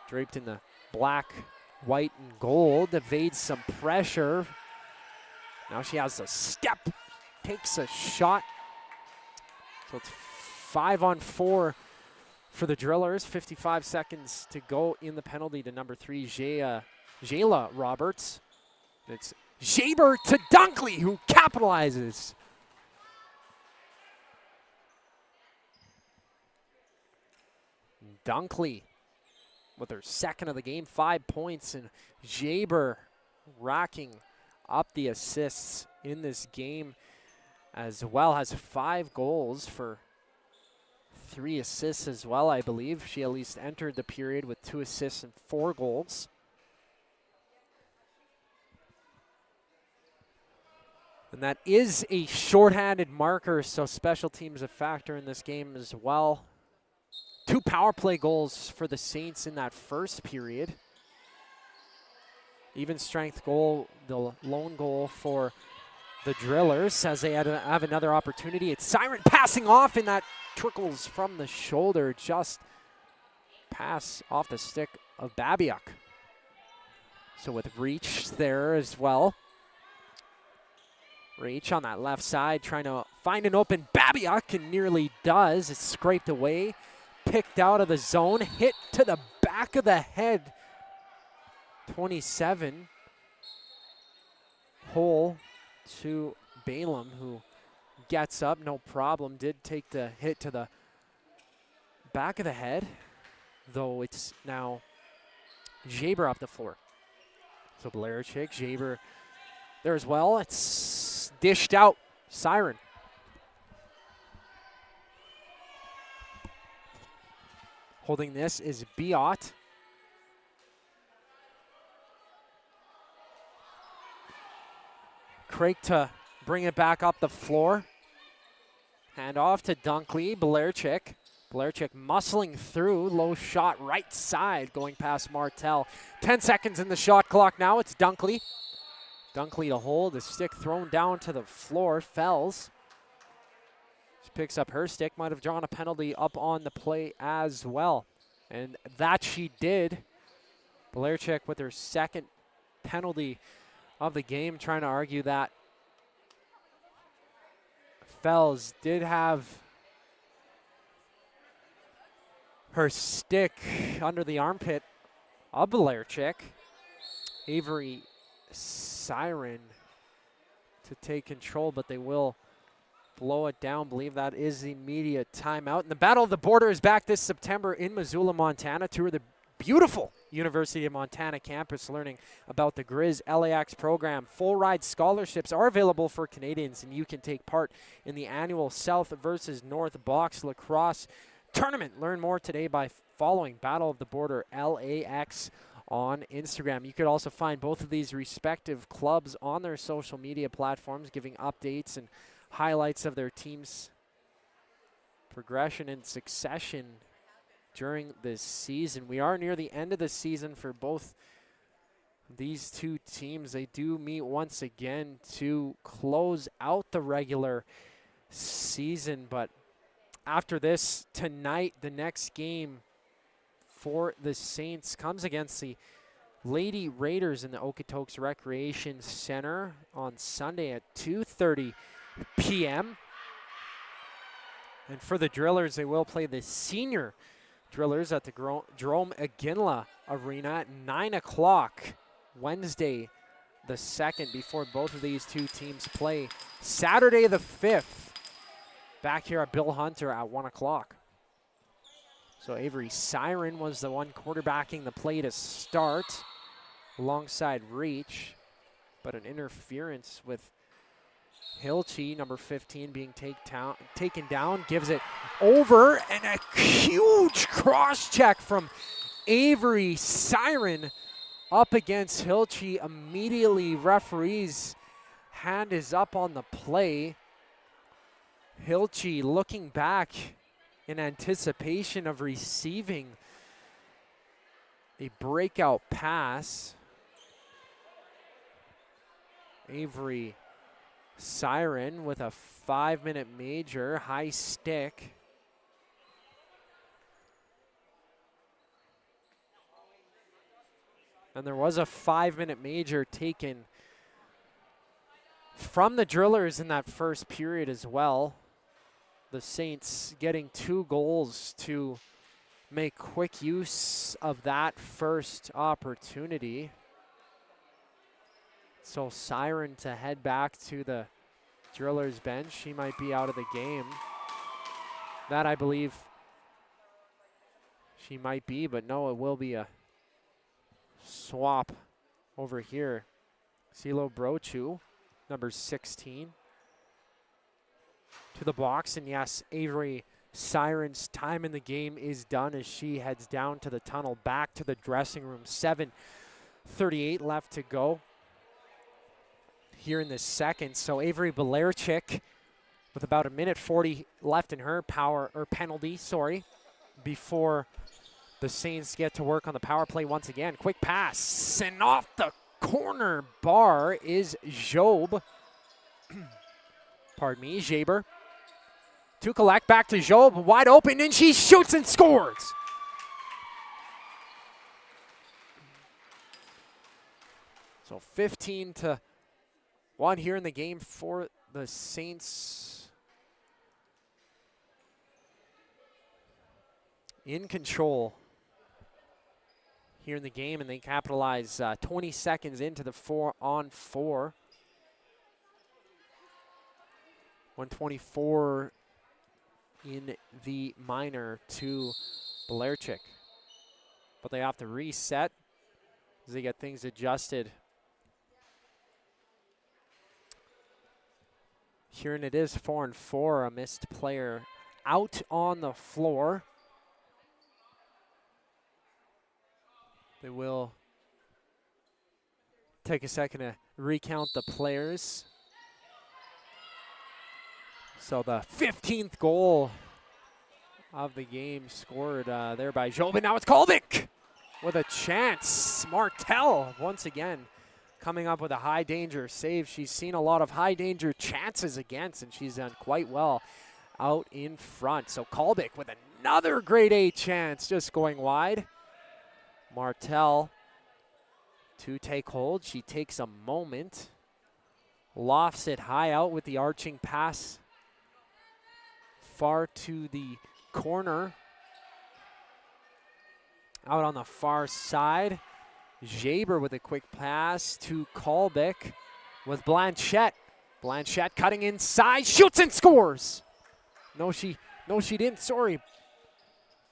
draped in the black, white, and gold, evades some pressure. Now she has a step, takes a shot. So it's 5-on-4 for the Drillers. 55 seconds to go in the penalty to number 3, Jayla Roberts. It's Jaber to Dunkley, who capitalizes. Dunkley with her second of the game, 5 points, and Jaber racking up the assists in this game as well. Has 5 goals for 3 assists as well, I believe. She at least entered the period with 2 assists and 4 goals. And that is a shorthanded marker, so special teams a factor in this game as well. 2 power play goals for the Saints in that first period. Even strength goal, the lone goal for the Drillers as they have another opportunity. It's Siren passing off, and that trickles from the shoulder, just pass off the stick of Babiak. So with Reach there as well. Reach on that left side trying to find an open Babiak, and nearly does. It's scraped away, picked out of the zone, hit to the back of the head. 27. Hole to Balaam, who gets up, no problem. Did take the hit to the back of the head, though it's now Jaber up the floor. So Blarchik, Jaber there as well. It's dished out. Siren. Holding this is Biot. Craig to bring it back up the floor. Hand off to Dunkley. Blarchik. Blarchik muscling through. Low shot right side going past Martel. 10 seconds in the shot clock now. It's Dunkley. Dunkley to hold. The stick thrown down to the floor. Fells. She picks up her stick. Might have drawn a penalty up on the play as well. And that she did. Blarchik with her second penalty of the game, trying to argue that Fells did have her stick under the armpit of Blarchik. Avery Siren to take control, but they will blow it down. Believe that is the media timeout. And the Battle of the Border is back this September in Missoula, Montana. Tour the beautiful University of Montana campus, learning about the Grizz LAX program. Full ride scholarships are available for Canadians, and you can take part in the annual South versus North Box Lacrosse Tournament. Learn more today by following Battle of the Border LAX on Instagram. You could also find both of these respective clubs on their social media platforms, giving updates and highlights of their team's progression and succession during this season. We are near the end of the season for both these two teams. They do meet once again to close out the regular season, but after this tonight, the next game for the Saints comes against the Lady Raiders in the Okotoks Recreation Center on Sunday at 2:30 p.m. And for the Drillers, they will play the senior Drillers at the Jerome Aginla Arena at 9 o'clock Wednesday the 2nd, before both of these two teams play Saturday the 5th back here at Bill Hunter at 1 o'clock. So Avery Siren was the one quarterbacking the play to start alongside Reach, but an interference with Hilchey, number 15, being taken down, gives it over, and a huge cross-check from Avery Siren up against Hilchey. Immediately, referee's hand is up on the play. Hilchey looking back in anticipation of receiving a breakout pass. Avery Siren with a 5-minute major, high stick. And there was a 5-minute major taken from the Drillers in that first period as well. The Saints getting 2 goals to make quick use of that first opportunity. So Siren to head back to the Drillers bench. She might be out of the game. That I believe she might be, but no, it will be a swap over here. Silo Brochu, number 16, to the box. And yes, Avery Siren's time in the game is done as she heads down to the tunnel, back to the dressing room. 7:38 left to go here in the second. So Avery Blarchik with about 1:40 left in her penalty, before the Saints get to work on the power play once again. Quick pass, and off the corner bar is Job. Pardon me, Jaber. To collect, back to Job, wide open, and she shoots and scores. So 15-1 here in the game for the Saints. In control here in the game, and they capitalize 20 seconds into the 4-on-4. 124 in the minor to Blarchik. But they have to reset as they get things adjusted. Here, and it is 4-4, a missed player out on the floor. They will take a second to recount the players. So the 15th goal of the game scored there by Job, and now it's Kolvik with a chance. Martel once again coming up with a high danger save. She's seen a lot of high danger chances against, and she's done quite well out in front. So Kolvik with another grade A chance, just going wide. Martel to take hold. She takes a moment, lofts it high out with the arching pass far to the corner. Out on the far side, Jaber with a quick pass to Kolvik with Blanchette. Blanchette cutting inside, shoots and scores. No, she didn't. Sorry,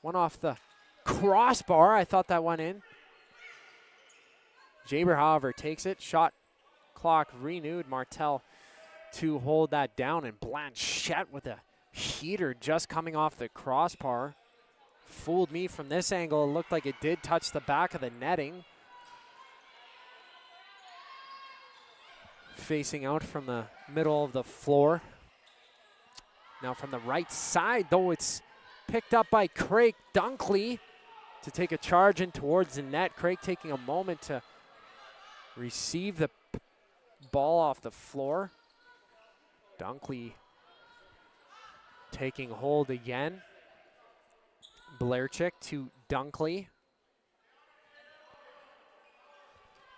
one off the crossbar. I thought that went in. Jaber, however, takes it. Shot clock renewed. Martel to hold that down, and Blanchette with a heater just coming off the crossbar. Fooled me from this angle. It looked like it did touch the back of the netting. Facing out from the middle of the floor. Now from the right side, though, it's picked up by Craig Dunkley to take a charge in towards the net. Craig taking a moment to receive the ball off the floor. Dunkley taking hold again. Blarchik to Dunkley.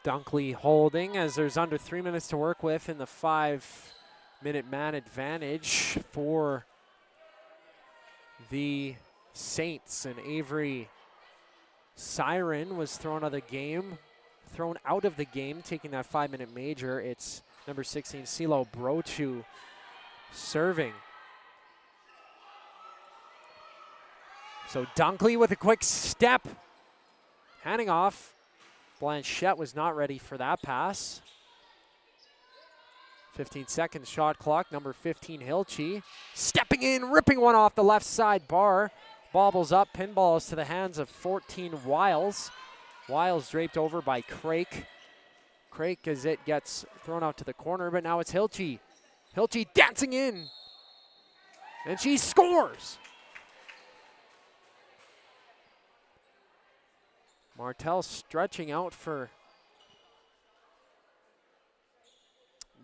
Dunkley holding as there's under 3 minutes to work with in the 5-minute man advantage for the Saints. And Avery Siren was thrown out of the game, taking that 5-minute major. It's number 16, Silo Brochu, serving. So Dunkley with a quick step, handing off. Blanchette was not ready for that pass. 15 seconds shot clock. Number 15, Hilchey, stepping in, ripping one off the left side bar. Bobbles up, pinballs to the hands of 14, Wiles. Wiles draped over by Crake. Crake as it gets thrown out to the corner, but now it's Hilchey. Hilchey dancing in, and she scores. Martel stretching out for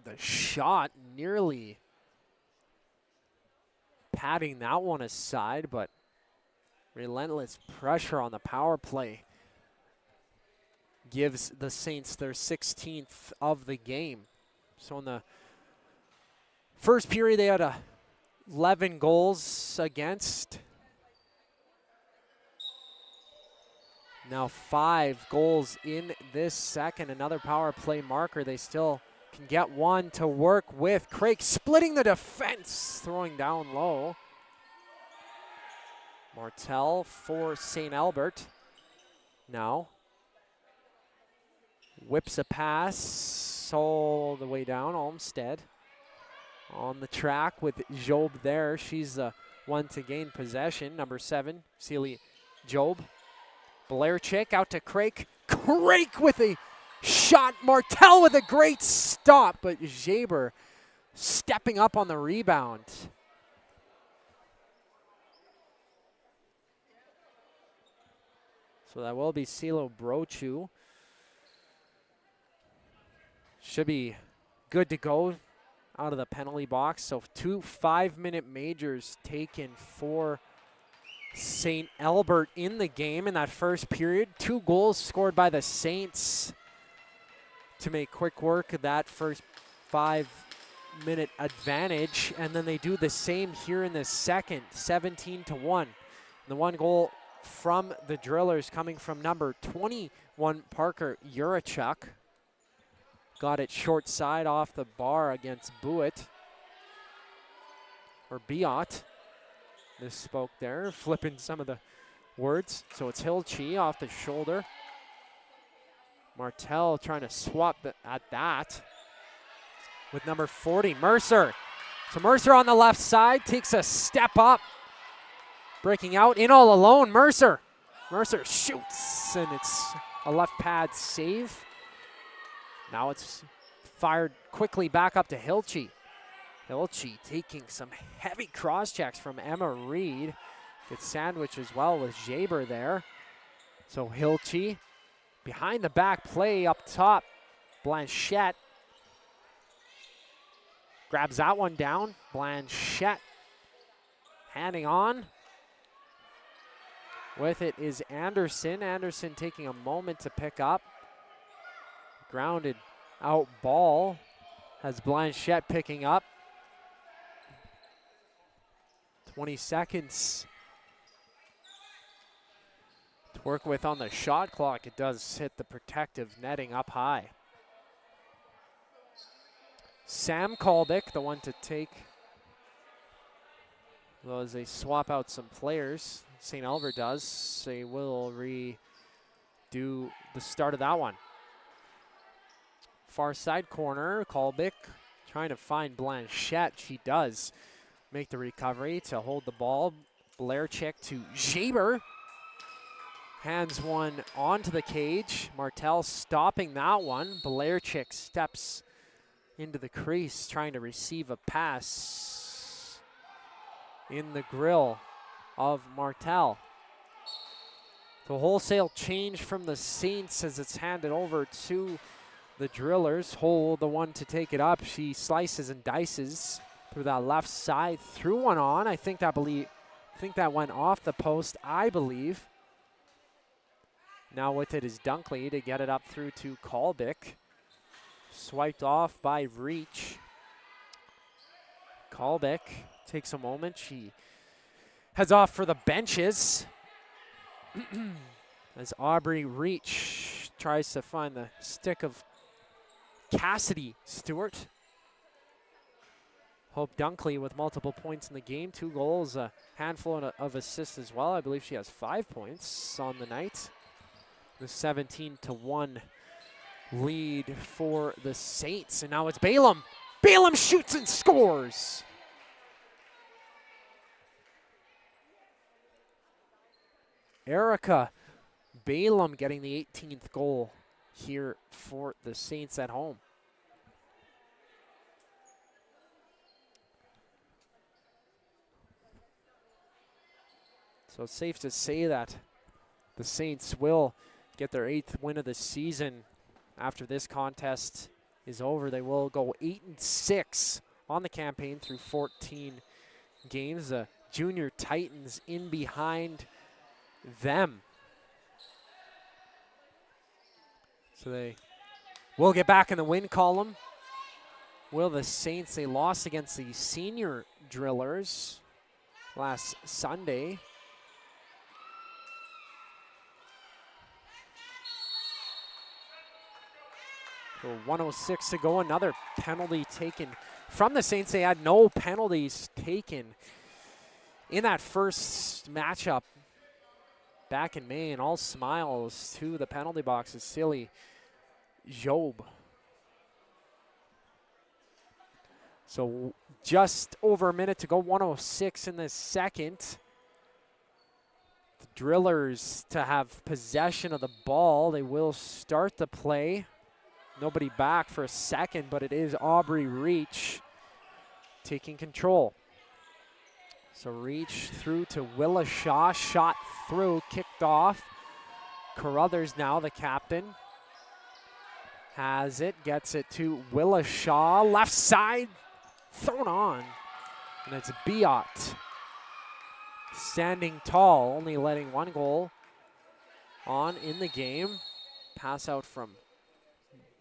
the shot, nearly patting that one aside, but relentless pressure on the power play gives the Saints their 16th of the game. So in the first period, they had 11 goals against. Now 5 goals in this second. Another power play marker. They still can get one to work with. Craig splitting the defense, throwing down low. Martel for St. Albert. Now whips a pass all the way down. Olmsted on the track with Job there. She's the one to gain possession. Number 7, Celie Job. Blarchik out to Craig. Craig with a shot. Martel with a great stop, but Jaber stepping up on the rebound. So that will be Silo Brochu. Should be good to go out of the penalty box. So 2 5-minute majors taken for St. Albert in the game in that first period. 2 goals scored by the Saints to make quick work of that first 5-minute advantage. And then they do the same here in the second, 17-1. The 1 goal from the Drillers coming from number 21, Parker Urachuk. Got it short side off the bar against Buet. Or Biot. Misspoke there, flipping some of the words. So it's Hilchi off the shoulder. Martel trying to swap at that with number 40, Mercer. So Mercer on the left side takes a step up. Breaking out in all alone, Mercer. Mercer shoots, and it's a left pad save. Now it's fired quickly back up to Hilchi. Hilchi taking some heavy cross checks from Emma Reed. Gets sandwiched as well with Jaber there. So Hilchi behind the back play up top. Blanchette grabs that one down. Blanchette handing on. With it is Anderson. Anderson taking a moment to pick up. Grounded out ball has Blanchette picking up. 20 seconds to work with on the shot clock. It does hit the protective netting up high. Sam Kalbick, the one to take. Well, as they swap out some players, St. Albert does. They will redo the start of that one. Far side corner, Kalbick trying to find Blanchette. She does make the recovery to hold the ball. Blairchick to Jaber. Hands one onto the cage. Martel stopping that one. Blairchick steps into the crease trying to receive a pass in the grill of Martel. The wholesale change from the Saints as it's handed over to the Drillers. Hole, the one to take it up. She slices and dices through that left side. Threw one on. I think that went off the post, I believe. Now with it is Dunkley to get it up through to Kalbick. Swiped off by Reach. Kalbick takes a moment. She heads off for the benches. As Aubrey Reach tries to find the stick of Cassidy Stewart. Hope Dunkley with multiple points in the game. 2 goals, a handful of assists as well. I believe she has 5 points on the night. The 17-1 lead for the Saints. And now it's Balaam. Balaam shoots and scores. Erica Balaam getting the 18th goal here for the Saints at home. So it's safe to say that the Saints will get their 8th win of the season. After this contest is over, they will go 8-6 on the campaign through 14 games. The Junior Titans in behind them. So they will get back in the win column. Will the Saints? They lost against the Senior Drillers last Sunday. So 1:06 to go. Another penalty taken from the Saints. They had no penalties taken in that first matchup back in May, and all smiles to the penalty box is Silly Job. So just over a minute to go, 1:06 in the second. The Drillers to have possession of the ball. They will start the play. Nobody back for a second, but it is Aubrey Reach taking control. So Reach through to Willa Shaw, shot through, kicked off Carruthers now, the captain. Has it, gets it to Willishaw. Left side, thrown on. And it's Biot. Standing tall, only letting one goal on in the game. Pass out from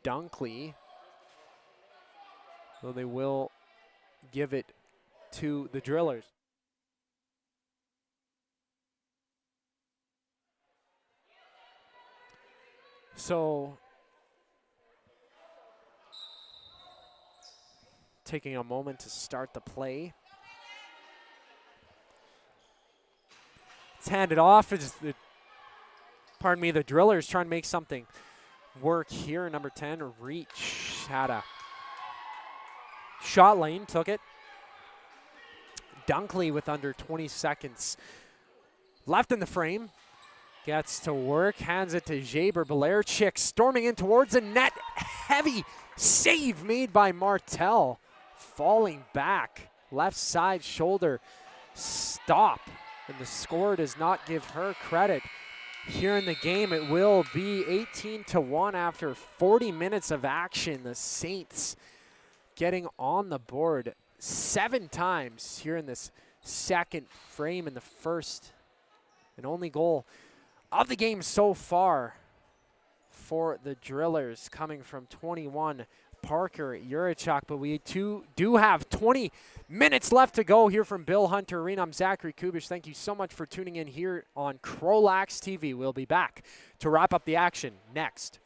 Dunkley. So they will give it to the Drillers. So taking a moment to start the play. It's handed off. Pardon me, the Drillers trying to make something work here. Number 10, Reach had a shot lane, took it. Dunkley with under 20 seconds left in the frame. Gets to work, hands it to Jaber. Belarchik storming in towards the net. Heavy save made by Martel. Falling back, left side shoulder stop. And the score does not give her credit. Here in the game, it will be 18-1 after 40 minutes of action. The Saints getting on the board 7 times here in this second frame in the first and only goal of the game so far for the Drillers, coming from 21, Parker Jurachuk. But we do have 20 minutes left to go here from Bill Hunter Arena. I'm Zachary Kubish. Thank you so much for tuning in here on CROW LAX TV. We'll be back to wrap up the action next.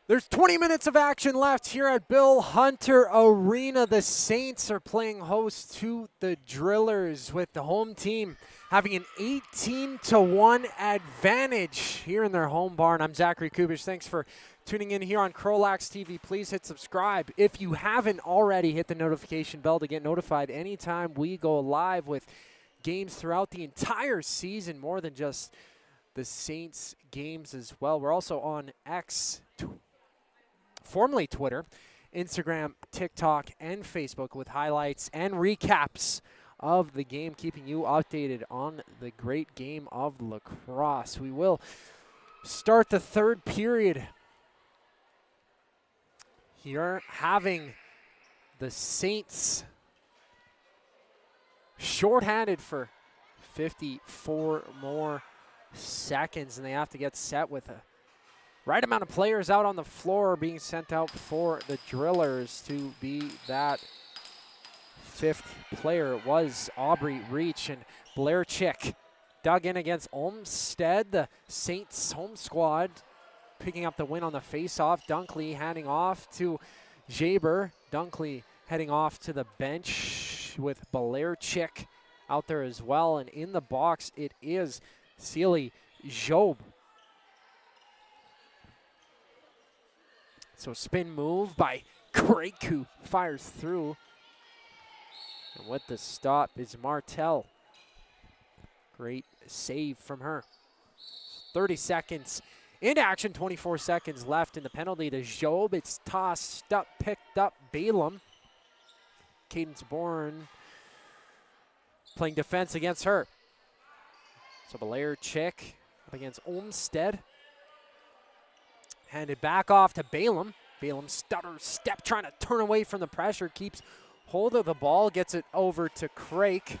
There's 20 minutes of action left here at Bill Hunter Arena. The Saints are playing host to the Drillers, with the home team having an 18-1 advantage here in their home barn. I'm Zachary Kubish. Thanks for tuning in here on CROW LAX TV. Please hit subscribe. If you haven't already, hit the notification bell to get notified anytime we go live with games throughout the entire season, more than just the Saints games as well. We're also on X, formerly Twitter, Instagram, TikTok, and Facebook with highlights and recaps of the game, keeping you updated on the great game of lacrosse. We will start the third period here, having the Saints shorthanded for 54 more seconds, and they have to get set with a right amount of players out on the floor being sent out for the Drillers to be that fifth player. It was Aubrey Reach, and Blair Chick dug in against Olmsted. The Saints home squad picking up the win on the face-off. Dunkley handing off to Jaber. Dunkley heading off to the bench with Blair Chick out there as well. And in the box, it is Sealy Job. So spin move by Craig, who fires through. And with the stop is Martel. Great save from her. 30 seconds in action, 24 seconds left in the penalty to Job. It's tossed up, picked up, Balaam. Cadence Bourne playing defense against her. So Blair Chick up against Olmsted. Handed back off to Balaam. Balaam stutter step, trying to turn away from the pressure. Keeps hold of the ball, gets it over to Craig.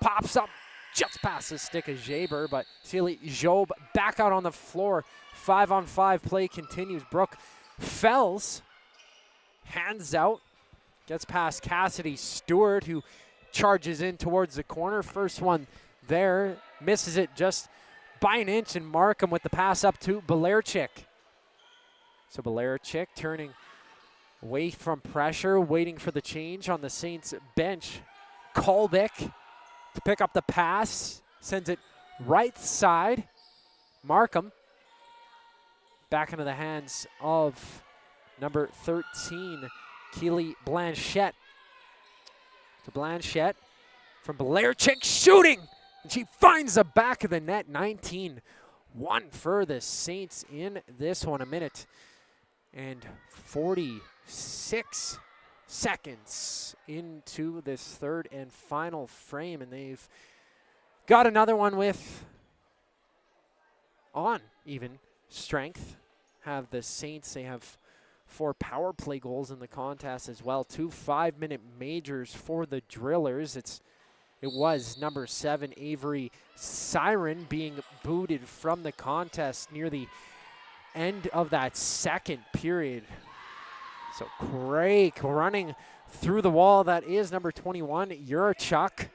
Pops up just past the stick of Jaber, but Sealy Job back out on the floor. 5-on-5 play continues. Brooke Fells hands out, gets past Cassidy Stewart, who charges in towards the corner. First one there, misses it just by an inch, and Markham with the pass up to Belarchik. So Belarchik turning away from pressure, waiting for the change on the Saints bench. Kolbeck to pick up the pass, sends it right side. Markham back into the hands of number 13, Keely Blanchette. To Blanchette from Belarchik, shooting! And she finds the back of the net. 19-1 for the Saints in this one. A minute and 46 seconds into this third and final frame. And they've got another one with on even strength. Have the Saints, they have 4 power play goals in the contest as well. 2 5-minute majors for the Drillers. It was number 7, Avery Siren, being booted from the contest near the end of that second period. So Craig running through the wall. That is number 21, Yurchuk.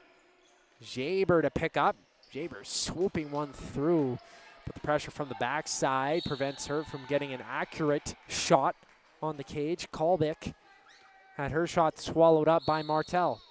Jaber to pick up. Jaber swooping one through, but the pressure from the backside prevents her from getting an accurate shot on the cage. Kolbeck had her shot swallowed up by Martel.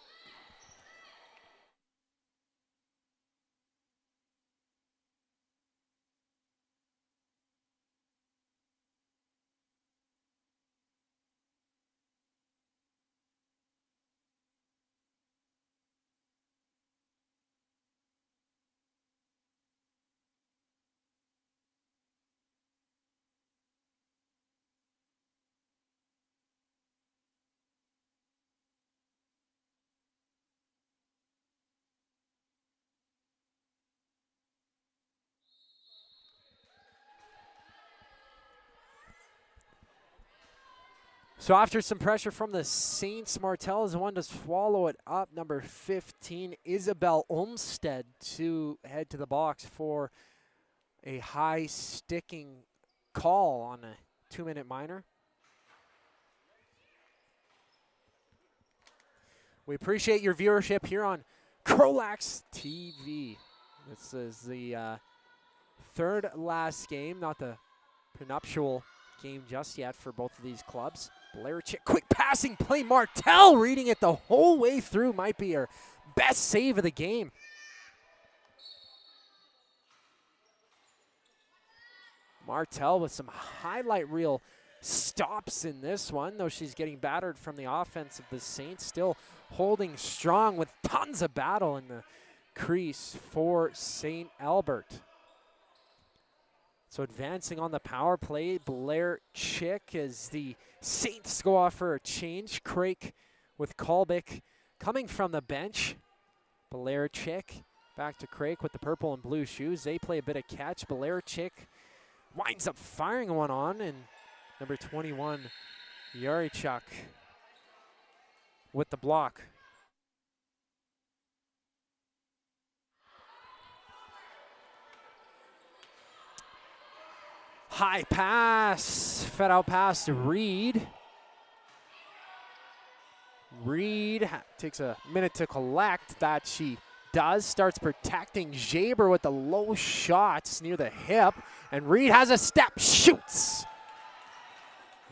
So after some pressure from the Saints, Martel is the one to swallow it up. Number 15, Isabel Olmsted, to head to the box for a high sticking call on a 2-minute minor. We appreciate your viewership here on CROW LAX TV. This is the third last game, not the prenuptial game just yet for both of these clubs. Blaricek, quick passing play. Martell reading it the whole way through. Might be her best save of the game. Martell with some highlight reel stops in this one, though she's getting battered from the offense of the Saints. Still holding strong with tons of battle in the crease for St. Albert. So advancing on the power play, Blaricek as the Saints go off for a change. Craik with Kolbick coming from the bench. Blaricek back to Craik with the purple and blue shoes. They play a bit of catch. Blaricek winds up firing one on, and number 21, Yarichuk with the block. High pass, fed out pass to Reed. Reed takes a minute to collect. That she does. Starts protecting Jaber with the low shots near the hip. And Reed has a step, shoots.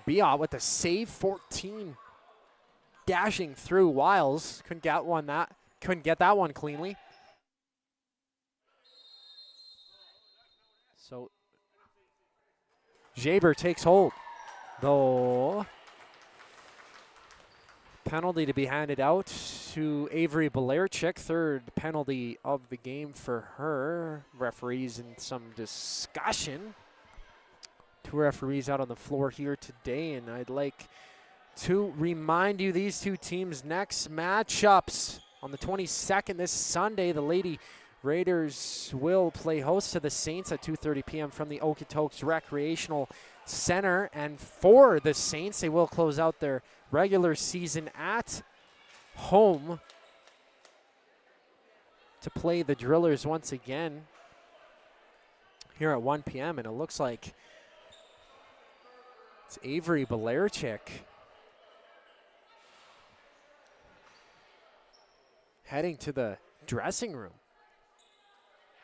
Biot with the save, 14. Dashing through Wiles. Couldn't get that one cleanly. So Jaber takes hold, though. Penalty to be handed out to Avery Blaricek. Third penalty of the game for her. Referees in some discussion. Two referees out on the floor here today, and I'd like to remind you these two teams' next matchups on the 22nd this Sunday. The Lady Raiders will play host to the Saints at 2:30 p.m. from the Okotoks Recreational Center. And for the Saints, they will close out their regular season at home to play the Drillers once again here at 1 p.m. And it looks like it's Avery Blaricek heading to the dressing room.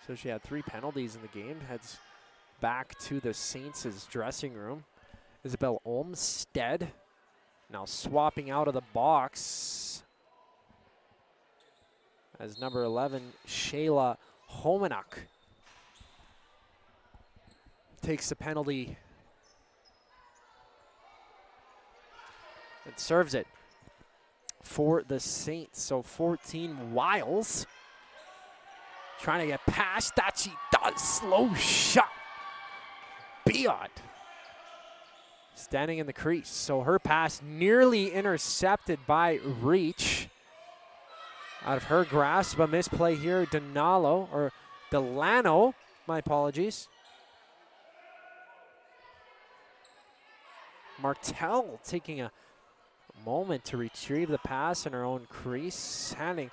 So she had 3 penalties in the game, heads back to the Saints' dressing room. Isabel Olmstead now swapping out of the box as number 11, Shayla Homenuk, takes the penalty and serves it for the Saints. So 14, Wiles trying to get past. That she does. Slow shot. Biot standing in the crease. So her pass nearly intercepted by Reach. Out of her grasp, a misplay here. Delano, my apologies. Martell taking a moment to retrieve the pass in her own crease. Handing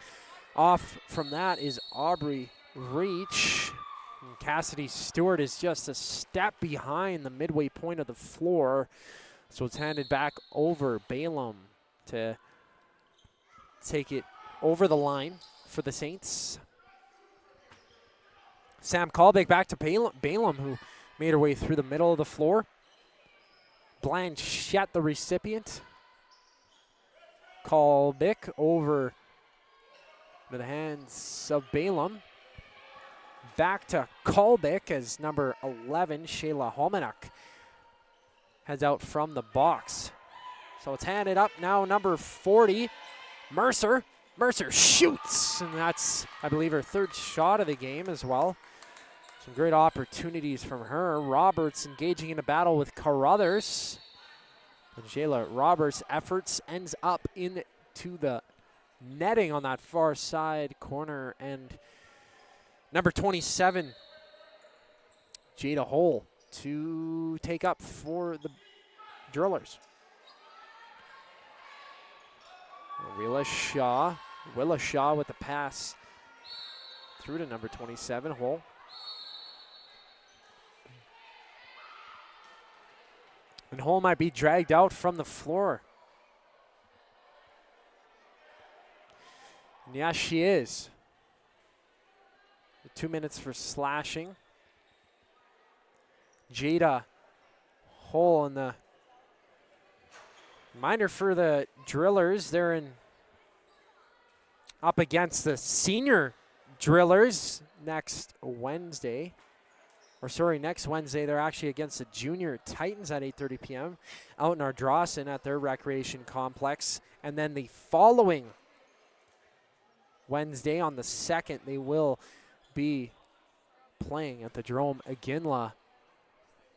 off from that is Aubrey Reach. And Cassidy Stewart is just a step behind the midway point of the floor. So it's handed back over Balaam to take it over the line for the Saints. Sam Kolbeck back to Balaam, who made her way through the middle of the floor. Blanchette, the recipient. Kolbeck over to the hands of Balaam. Back to Kolbeck as number 11, Shayla Homenuk, heads out from the box. So it's handed up now, number 40, Mercer. Mercer shoots, and that's, I believe, her third shot of the game as well. Some great opportunities from her. Roberts engaging in a battle with Carruthers. And Shayla Roberts' efforts ends up into the netting on that far side corner. And number 27, Jada Hole, to take up for the Drillers. Willa Shaw with the pass through to number 27, Hole. And Hole might be dragged out from the floor. And yes, she is. 2 minutes for slashing. Jada hole in the reminder for the Drillers. They're up against the senior Drillers next Wednesday. Next Wednesday, they're actually against the Junior Titans at 8:30 p.m. out in Ardrossan at their recreation complex. And then the following Wednesday on the 2nd, they will be playing at the Jerome Iginla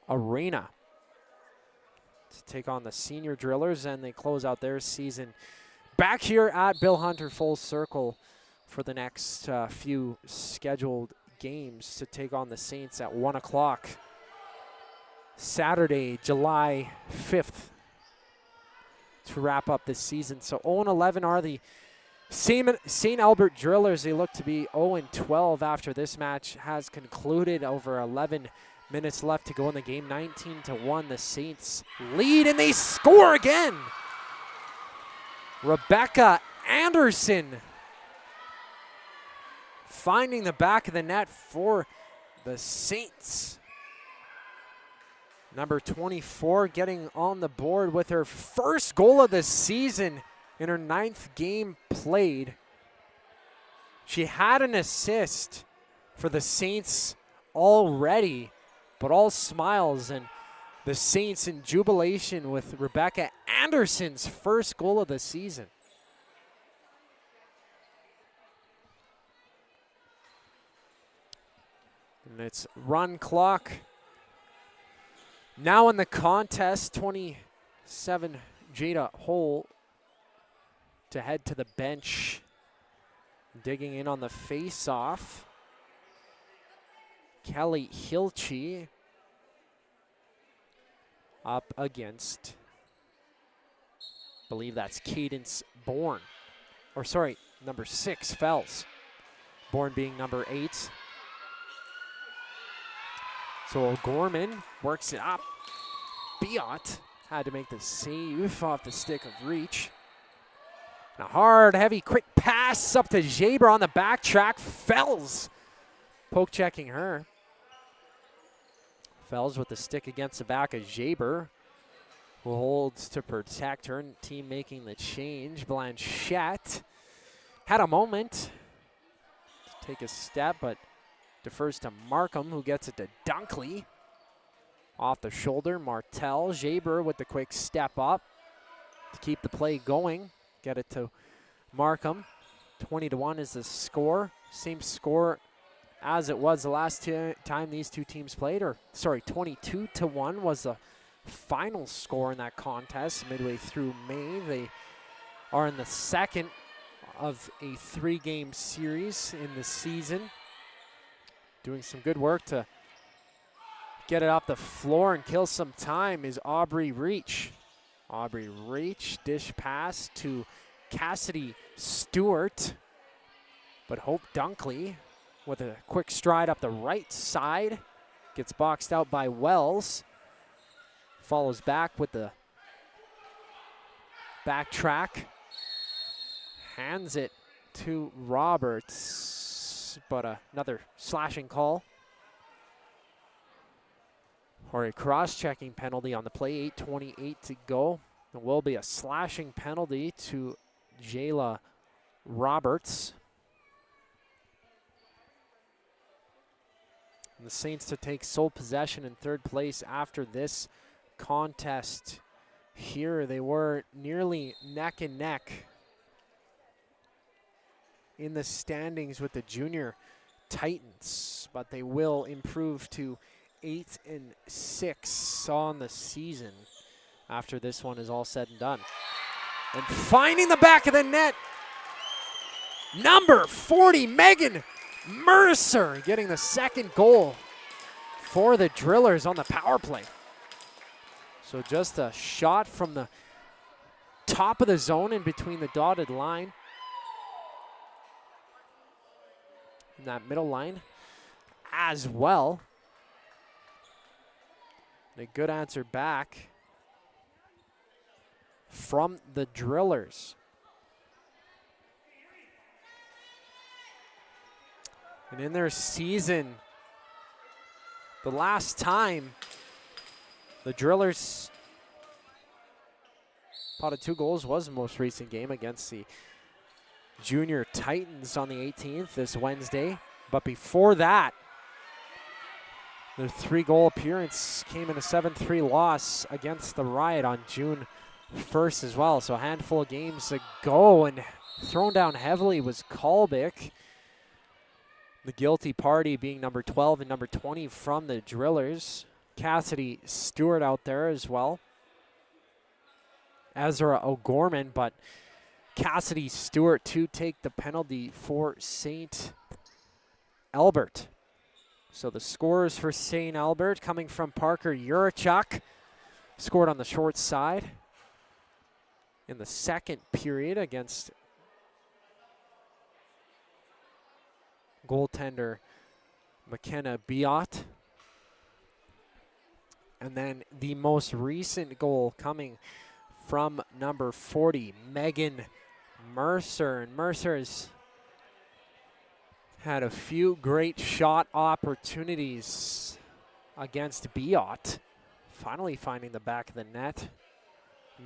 Arena to take on the senior Drillers, and they close out their season back here at Bill Hunter Full Circle for the next few scheduled games to take on the Saints at 1 o'clock Saturday, July 5th to wrap up this season. So 0-11 are the St. Albert Drillers. They look to be 0-12 after this match has concluded. Over 11 minutes left to go in the game. 19-1, the Saints lead, and they score again. Rebecca Anderson finding the back of the net for the Saints. Number 24 getting on the board with her first goal of the season in her 9th game played. She had an assist for the Saints already, but all smiles and the Saints in jubilation with Rebecca Anderson's first goal of the season. And it's run clock now in the contest. 27 Jada Hole to head to the bench. Digging in on the face-off. Kelly Hilchey up against, I believe that's Cadence Bourne. Or sorry, number 6, Fells. Bourne being number 8. So O'Gorman works it up. Biot had to make the save off the stick of reach. And a hard, heavy, quick pass up to Jaber on the back track. Fells poke checking her. Fells with the stick against the back of Jaber, who holds to protect her. Team making the change. Blanchette had a moment to take a step, but defers to Markham, who gets it to Dunkley. Off the shoulder, Martel. Jaber with the quick step up to keep the play going. Get it to Markham. 20-1 is the score. Same score as it was the last time these two teams played. Or, sorry, 22-1 was the final score in that contest midway through May. They are in the second of a 3-game series in the season. Doing some good work to get it off the floor and kill some time is Aubrey Reach. Aubrey Reach, dish pass to Cassidy Stewart. But Hope Dunkley with a quick stride up the right side. Gets boxed out by Wells. Follows back with the back track. Hands it to Roberts. But another slashing call. Or a cross-checking penalty on the play. 8:28 to go. There will be a slashing penalty to Jayla Roberts. And the Saints to take sole possession in 3rd place after this contest. Here they were nearly neck and neck in the standings with the Junior Titans, but they will improve to 8-6 on the season after this one is all said and done. And finding the back of the net, number 40, Megan Mercer, getting the 2nd goal for the Drillers on the power play. So just a shot from the top of the zone in between the dotted line. In that middle line as well. And a good answer back from the Drillers. And in their season, the last time The Drillers potted 2 goals, was the most recent game against the Junior Titans on the 18th this Wednesday. But before that, their 3-goal appearance came in a 7-3 loss against the Riot on June 1st as well. So a handful of games ago, and thrown down heavily was Kolbik. The guilty party being number 12 and number 20 from the Drillers. Cassidy Stewart out there as well. Ezra O'Gorman, but Cassidy Stewart to take the penalty for St. Albert. So the scores for St. Albert coming from Parker Yurichuk. Scored on the short side in the second period against goaltender McKenna Biot. And then the most recent goal coming from number 40, Megan Mercer. And Mercer's had a few great shot opportunities against Biot. Finally finding the back of the net.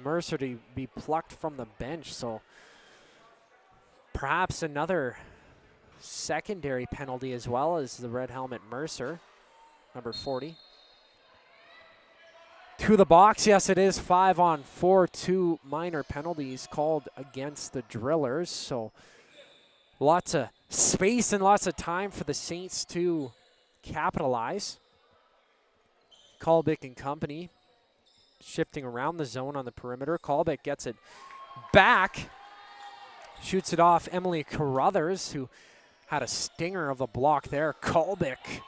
Mercer to be plucked from the bench, so perhaps another secondary penalty as well as the red helmet Mercer, number 40. To the box, yes it is, 5-on-4, 2 minor penalties called against the Drillers, so lots of space and lots of time for the Saints to capitalize. Kolbik and company shifting around the zone on the perimeter. Kolbik gets it back, shoots it off Emily Carruthers, who had a stinger of the block there. Kolbik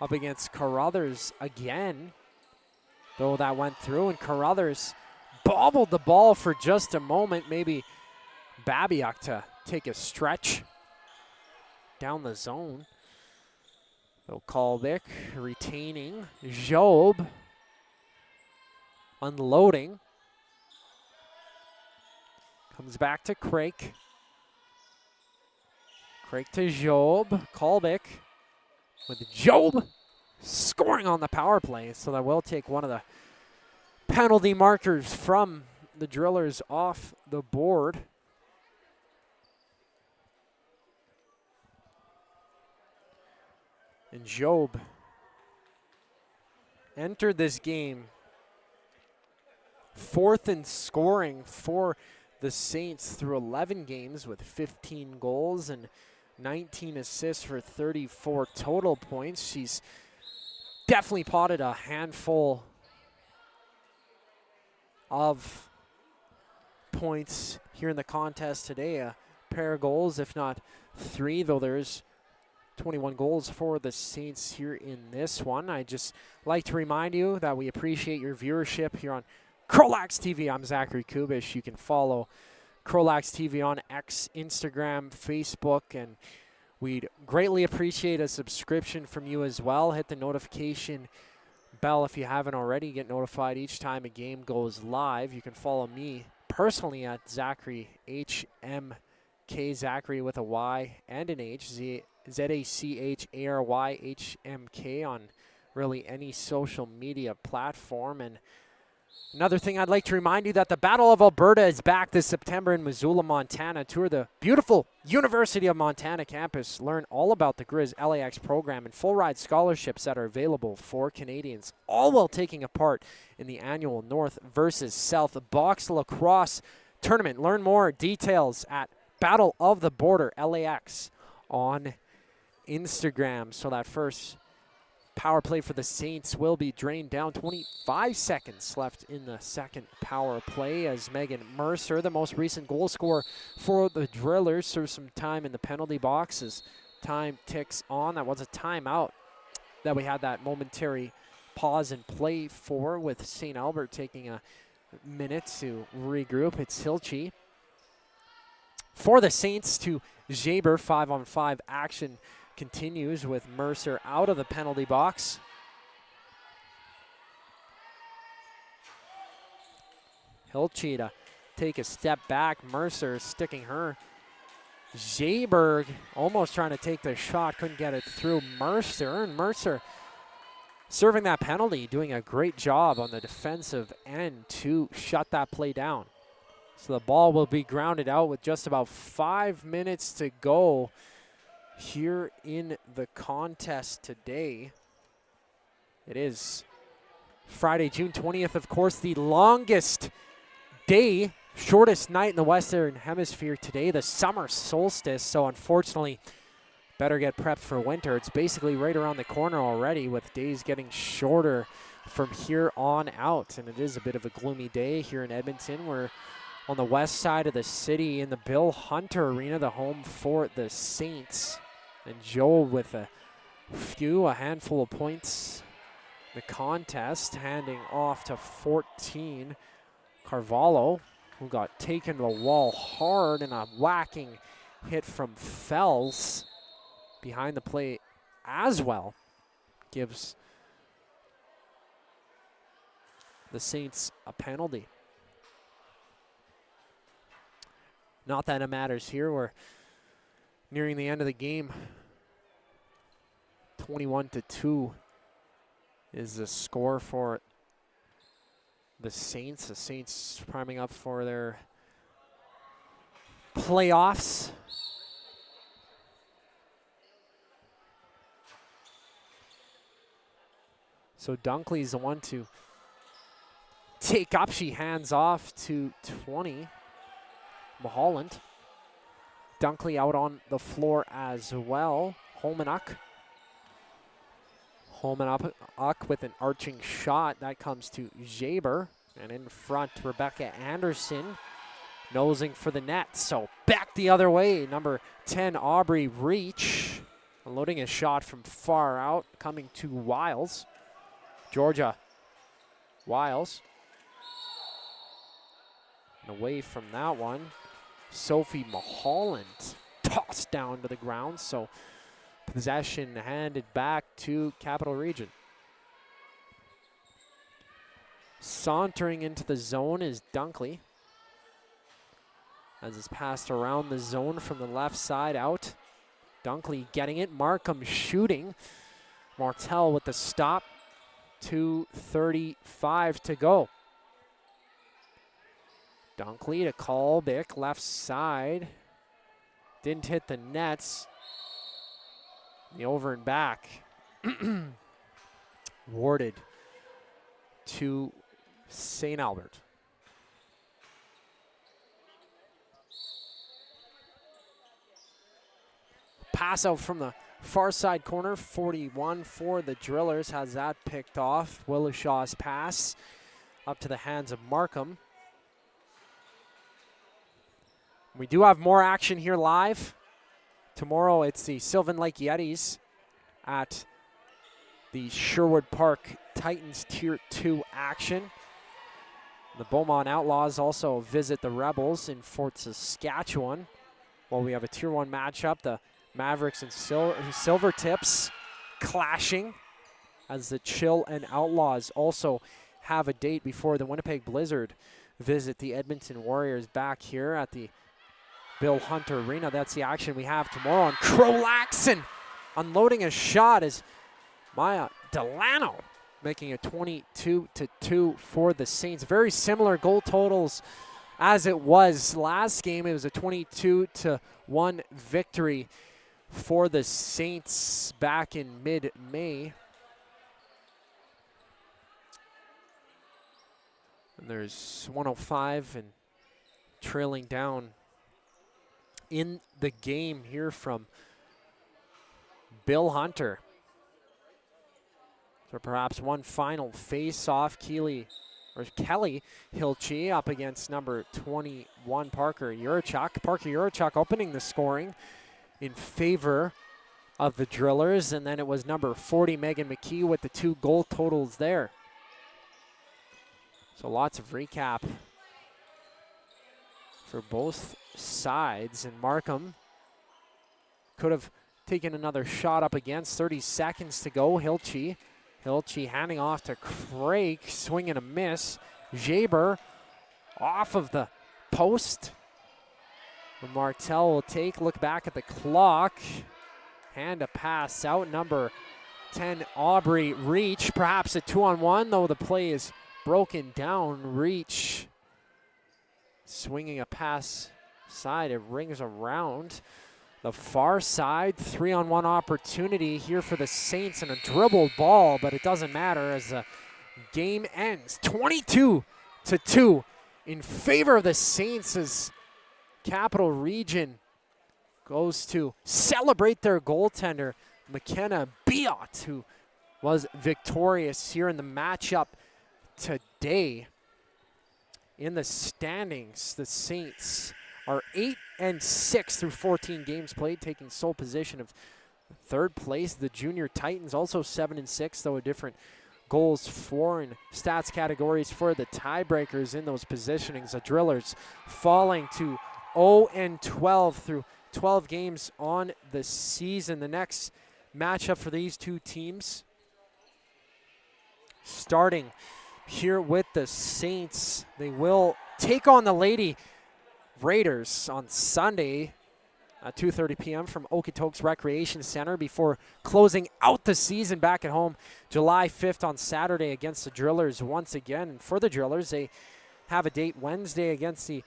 up against Carruthers again, though that went through, and Carruthers bobbled the ball for just a moment. Maybe Babiak to take a stretch down the zone. So Kolbik retaining. Job unloading. Comes back to Craik. Craik to Job. Kolbik with Job scoring on the power play. So that will take one of the penalty markers from the Drillers off the board. And Job entered this game 4th in scoring for the Saints through 11 games with 15 goals and 19 assists for 34 total points. She's definitely potted a handful of points here in the contest today. A pair of goals, if not 3, though there's 21 goals for the Saints here in this one. I just like to remind you that we appreciate your viewership here on CROW LAX TV. I'm Zachary Kubish. You can follow CROW LAX TV on X, Instagram, Facebook, and we'd greatly appreciate a subscription from you as well. Hit the notification bell if you haven't already. Get notified each time a game goes live. You can follow me personally at Zachary HMK, Zachary with a Y and an H, ZACHARYHMK on really any social media platform. And another thing I'd like to remind you that the Battle of Alberta is back this September in Missoula, Montana. Tour the beautiful University of Montana campus. Learn all about the Grizz LAX program and full ride scholarships that are available for Canadians, all while taking a part in the annual North versus South Box Lacrosse Tournament. Learn more details at Battle of the Border LAX on Instagram. So that first power play for the Saints will be drained down. 25 seconds left in the second power play as Megan Mercer, the most recent goal scorer for the Drillers, serves some time in the penalty box as time ticks on. That was a timeout that we had that momentary pause and play for, with St. Albert taking a minute to regroup. It's Hilchi for the Saints to Jaber. 5-on-5 action continues with Mercer out of the penalty box. Hilchi to take a step back. Mercer sticking her. Jaberg almost trying to take the shot, couldn't get it through Mercer. And Mercer serving that penalty, doing a great job on the defensive end to shut that play down. So the ball will be grounded out with just about 5 minutes to go here in the contest today. It is Friday, June 20th, of course, the longest day, shortest night in the Western Hemisphere today, the summer solstice. So unfortunately, better get prepped for winter. It's basically right around the corner already, with days getting shorter from here on out. And it is a bit of a gloomy day here in Edmonton. We're on the west side of the city in the Bill Hunter Arena, the home for the Saints. And Joe with a handful of points in the contest, handing off to 14. Carvalho, who got taken to the wall hard, and a whacking hit from Fells behind the play as well, gives the Saints a penalty. Not that it matters here. We're nearing the end of the game. 21-2 is the score for the Saints. The Saints priming up for their playoffs. So Dunkley's the one to take up. She hands off to 20. Mulholland. Dunkley out on the floor as well. Holmanuk with an arching shot. That comes to Jaber. And in front, Rebecca Anderson nosing for the net. So back the other way. Number 10, Aubrey Reach. Unloading a shot from far out. Coming to Wiles. Georgia Wiles. And away from that one, Sophie Mulholland tossed down to the ground. So possession handed back to Capital Region. Sauntering into the zone is Dunkley, as it's passed around the zone from the left side out. Dunkley getting it. Markham shooting. Martel with the stop. 2:35 to go. Dunkley to Kolbick, left side. Didn't hit the nets. The over and back. Warded to St. Albert. Pass out from the far side corner, 41 for the Drillers, has that picked off. Willishaw's pass up to the hands of Markham. We do have more action here live. Tomorrow it's the Sylvan Lake Yetis at the Sherwood Park Titans Tier 2 action. The Beaumont Outlaws also visit the Rebels in Fort Saskatchewan. While we have a Tier 1 matchup, the Mavericks and Silvertips clashing, as the Chill and Outlaws also have a date before the Winnipeg Blizzard visit the Edmonton Warriors back here at the Bill Hunter Arena. That's the action we have tomorrow on CROW LAX, and unloading a shot is Maya Delano, making it 22-2 for the Saints. Very similar goal totals as it was last game. It was a 22-1 victory for the Saints back in mid-May. And there's 105 and trailing down in the game here from Bill Hunter. So perhaps one final face-off. Kelly Hilchi up against number 21, Parker Yurchuk. Parker Yurchuk opening the scoring in favor of the Drillers, and then it was number 40, Megan McKee, with the 2 goal totals there. So lots of recap for both sides, and Markham could have taken another shot up against. 30 seconds to go. Hilchi handing off to Craig, swing and a miss. Jaber off of the post. Martel will take, look back at the clock. Hand a pass out. Number 10 Aubrey Reach, perhaps a 2-on-1, though the play is broken down. Reach swinging a pass side, it rings around the far side. 3-on-1 opportunity here for the Saints and a dribbled ball, but it doesn't matter as the game ends 22-2 in favor of the Saints as Capital Region goes to celebrate their goaltender, McKenna Biot, who was victorious here in the matchup today. In the standings, the Saints are 8-6 through 14 games played, taking sole position of third place. The Junior Titans also 7-6, though a different goals for and stats categories for the tiebreakers in those positionings. The Drillers falling to 0-12 through 12 games on the season. The next matchup for these two teams, starting here with the Saints, they will take on the Lady Raiders on Sunday at 2:30 p.m. from Okotoks Recreation Center before closing out the season back at home July 5th on Saturday against the Drillers once again. And for the Drillers, they have a date Wednesday against the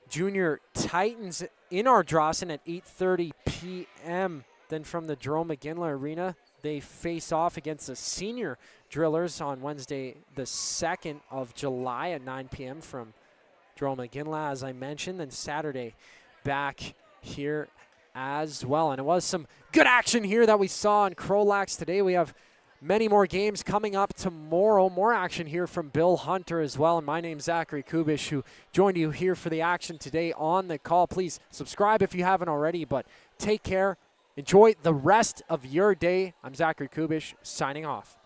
Junior Titans in Ardrossan at 8:30 p.m. Then from the Jerome McGinley Arena, they face off against the Senior Drillers on Wednesday, the 2nd of July at 9 p.m. from Jerome McGinley, as I mentioned. Then Saturday back here as well. And it was some good action here that we saw in CROW LAX today. We have many more games coming up tomorrow. More action here from Bill Hunter as well. And my name's Zachary Kubish, who joined you here for the action today on the call. Please subscribe if you haven't already, but take care. Enjoy the rest of your day. I'm Zachary Kubish, signing off.